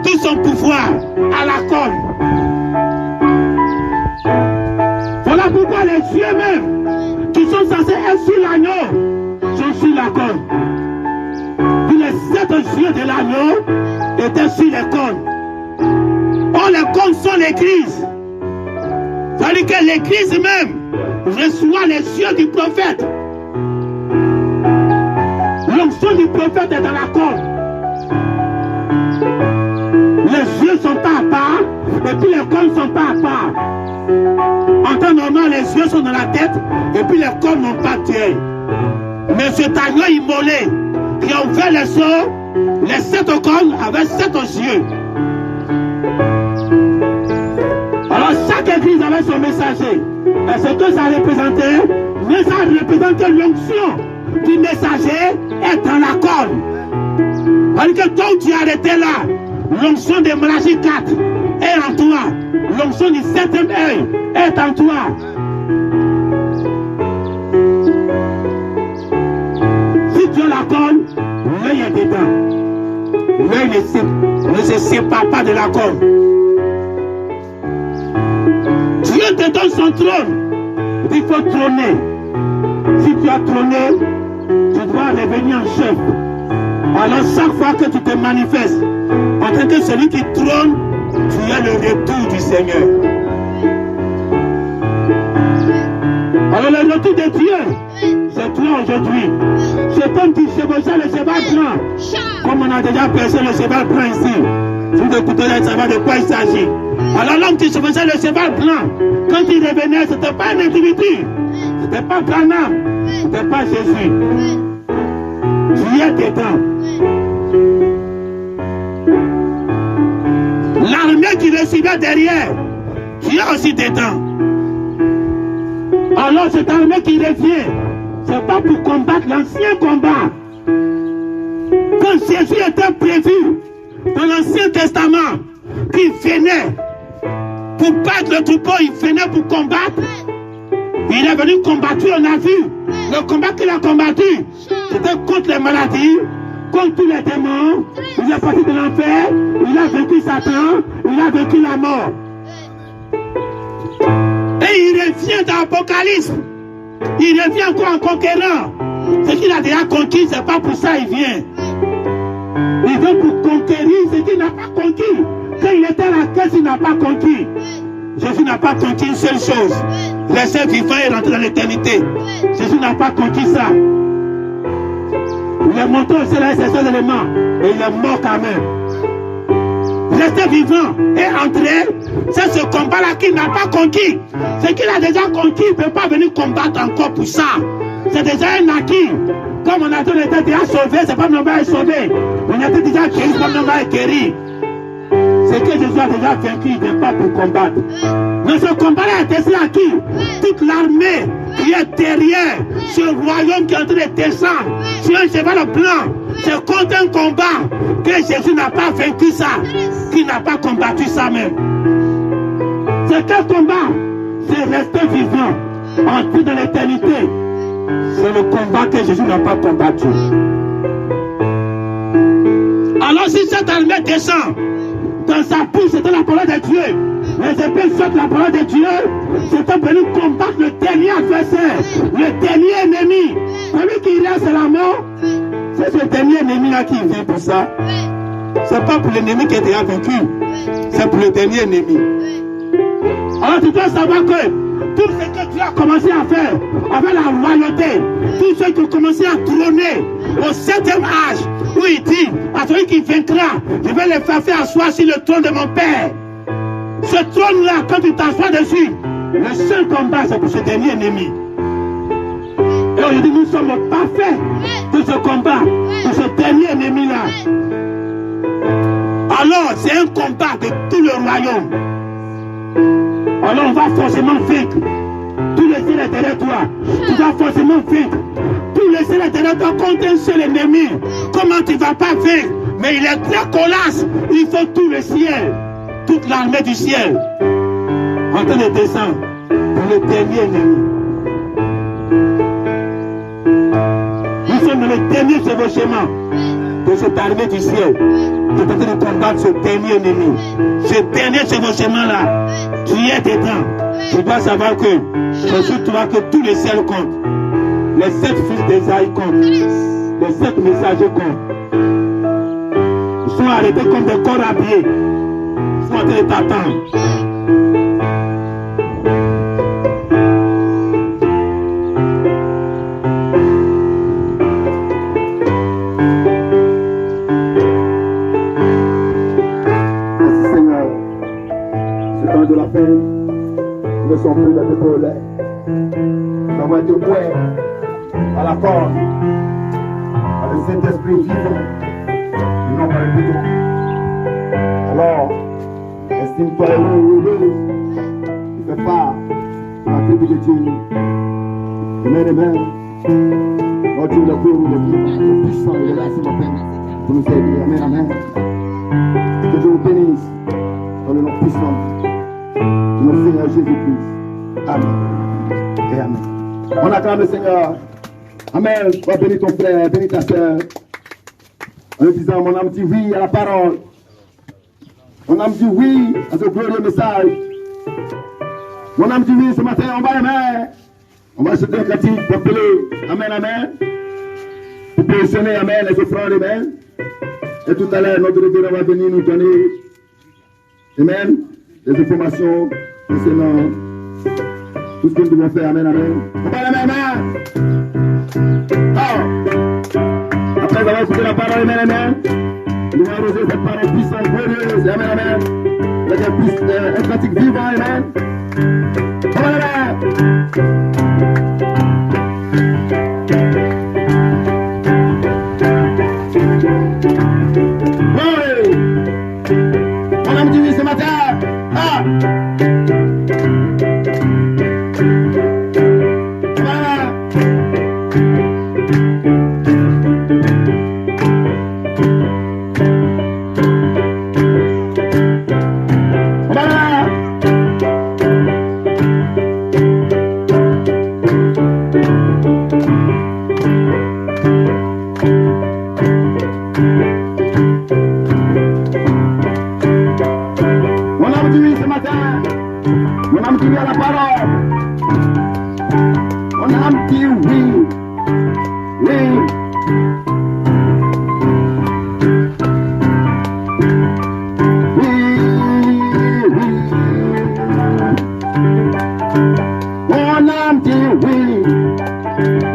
tout son pouvoir à la corne. Voilà pourquoi les yeux même qui sont censés être sur l'agneau sont sur la corne. Puis les 7 yeux de l'agneau étaient sur les cornes. Or les cornes sont l'église. C'est-à-dire que l'église même reçoit les yeux du prophète. L'onction du prophète est dans la corne. Les yeux sont pas à part, et puis les cornes sont pas à part. En temps normal, les yeux sont dans la tête, et puis les cornes n'ont pas d'œil. Mais cet agneau immolé, qui a ouvert les seaux, les 7 cornes avaient 7 yeux. Alors chaque église avait son messager. Et ce que ça représentait, mais ça représentait l'onction du messager est dans la corne. Alors que toi tu es arrêté là, l'onction de Malachie 4 est en toi. L'onction du 7e œil est en toi. Si tu as la corne, l'œil est dedans. L'œil ne se sépare pas de la corne. Dieu te donne son trône. Il faut trôner. Si tu as trôné, tu dois revenir en chef. Alors chaque fois que tu te manifestes en tant que celui qui trône, tu as le retour du Seigneur. Alors le retour de Dieu, c'est toi aujourd'hui. C'est comme tu chevauchais le cheval blanc. Comme on a déjà percé le cheval blanc ici. Si vous écoutez là, ça va de quoi il s'agit. Alors l'homme qui se faisait le cheval blanc, quand il revenait, ce n'était pas un individu, ce n'était pas Branham, ce n'était pas Jésus. Tu es dedans. L'armée qui le suivait derrière, tu es aussi dedans. Alors cette armée qui revient, ce n'est pas pour combattre l'ancien combat. Quand Jésus était prévu dans l'Ancien Testament, qu'il venait pour battre le troupeau, il venait pour combattre. Il est venu combattre, on a vu. Le combat qu'il a combattu, c'était contre les maladies, contre tous les démons. Il est parti de l'enfer, il a vaincu Satan, il a vaincu la mort. Et il revient dans l'Apocalypse. Il revient encore en conquérant. Ce qu'il a déjà conquis, c'est pas pour ça qu'il vient. Il veut pour conquérir ce qu'il n'a pas conquis. Quand il était à la caisse, il n'a pas conquis. Jésus n'a pas conquis une seule chose. Rester vivant et rentrer dans l'éternité. Jésus n'a pas conquis ça. Il est monté au ciel avec ses seuls éléments. Et il est mort quand même. Rester vivant et entrer, c'est ce combat-là qu'il n'a pas conquis. Ce qu'il a déjà conquis, il ne peut pas venir combattre encore pour ça. C'est déjà un acquis. Comme on a dit, on était déjà sauvé, c'est pas nous va être sauvé. On était déjà guéri, c'est pas nous va être guéri. C'est que Jésus a déjà vaincu, il n'est pas pour combattre. Mais ce combat-là est déjà acquis. Toute l'armée qui est derrière ce royaume qui est en train de descendre sur un cheval blanc, c'est contre un combat que Jésus n'a pas vaincu ça, qu'il n'a pas combattu ça même. C'est quel combat? C'est rester vivant, entrer dans l'éternité. C'est le combat que Jésus n'a pas combattu. Alors si cette armée descend, dans sa bouche c'était la parole de Dieu, les épées sortent la parole de Dieu, c'était venu combattre le dernier adversaire, le dernier ennemi. Celui qui reste c'est la mort. C'est ce dernier ennemi là qui vient pour ça. C'est pas pour l'ennemi qui est déjà vaincu, c'est pour le dernier ennemi. Alors tu dois savoir que tout ce que tu as commencé à faire avec la royauté, tout ce qui a commencé à trôner au 7e âge, où il dit à celui qui vaincra, je vais le faire asseoir sur le trône de mon Père. Ce trône-là, quand tu t'assois dessus, le seul combat c'est pour ce dernier ennemi. Et aujourd'hui nous sommes parfaits de ce combat, pour ce dernier ennemi-là. Alors c'est un combat de tout le royaume. Alors on va forcément vaincre. Tout le ciel est derrière toi. Tu vas forcément vaincre. Tout le ciel est derrière toi contre un seul ennemi. Comment tu ne vas pas vaincre? Mais il est très colasse. Il faut tout le ciel. Toute l'armée du ciel. En train de descendre pour le dernier ennemi. Nous sommes dans le dernier chevauchement de cette armée du ciel. Tu es en train de combattre ce dernier ennemi. Ce dernier chevauchement-là, tu es dedans. Tu dois savoir que c'est sur toi que tout le ciel compte. Les 7 fils d'Ésaïe comptent. Les 7 messagers comptent. Ils sont arrêtés comme des corps habillés. Ils sont en train de t'attendre. De la peine, ne sont plus les épaules. Nous avons été ouverts à la corde, à le Saint-Esprit vivant, et non pas le bidon. Alors, estime-toi heureux, tu fais part de la tribu de Dieu. Amen, amen. Oh Dieu, le cours de vie, le puissant de la ce matin, pour nous aider. Amen, amen. Que Dieu vous bénisse dans le nom puissant de notre Seigneur Jésus-Christ. Amen. Et amen. On acclame le Seigneur. Amen. Va bénir ton frère, bénir ta soeur. En lui disant, mon âme dit oui à la parole. Mon âme dit oui à ce glorieux message. Mon âme dit oui ce matin, on va aimer. On va chanter un cantique pour appeler. Amen, amen. Pour positionner, amen, les offrandes, amen. Et tout à l'heure, notre révérend va venir nous donner, amen, des informations concernant tout ce que nous devons faire. Amen, amen. On va amen, amen. Oh. Après avoir écouté la parole, amen, amen, nous allons arroser cette parole puissante, glorieuse. Amen, amen. devient plus un pratique vivant, amen. Voilà. Oui. On a dit oui ce matin. Ah. Voilà. À la parole. On a un petit oui. Oui. Oui. On a un petit oui.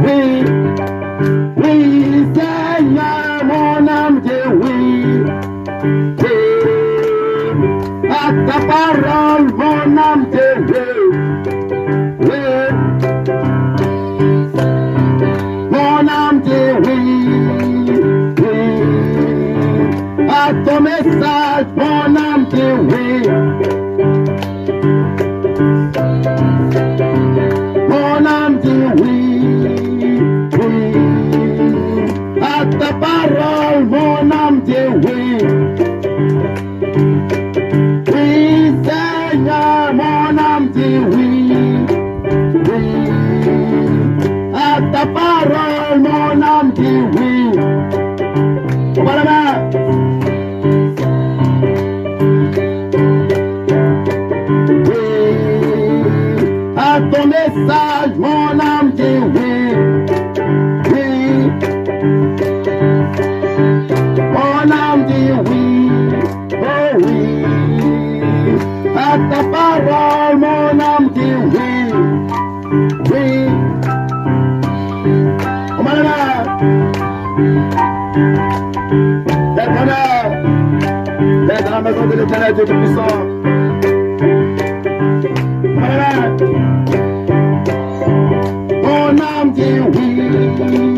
Oui. Oui, Seigneur, mon âme dit oui. Oui. À ta parole, mon âme dit oui. Ton message, mon âme dit oui. Mon âme dit oui, oui. À ta parole, mon âme dit oui. Oui, Seigneur, mon âme dit oui, oui. À ta parole, mon âme dit oui. Voilà. Ton message, mon âme dit oui, oui. Mon âme dit oui, oh oui. À ta parole, mon âme dit oui, oui. Comment est là? Quel bonheur d'être dans la maison de l'Éternel Dieu Tout-Puissant. Mon âme dit oui.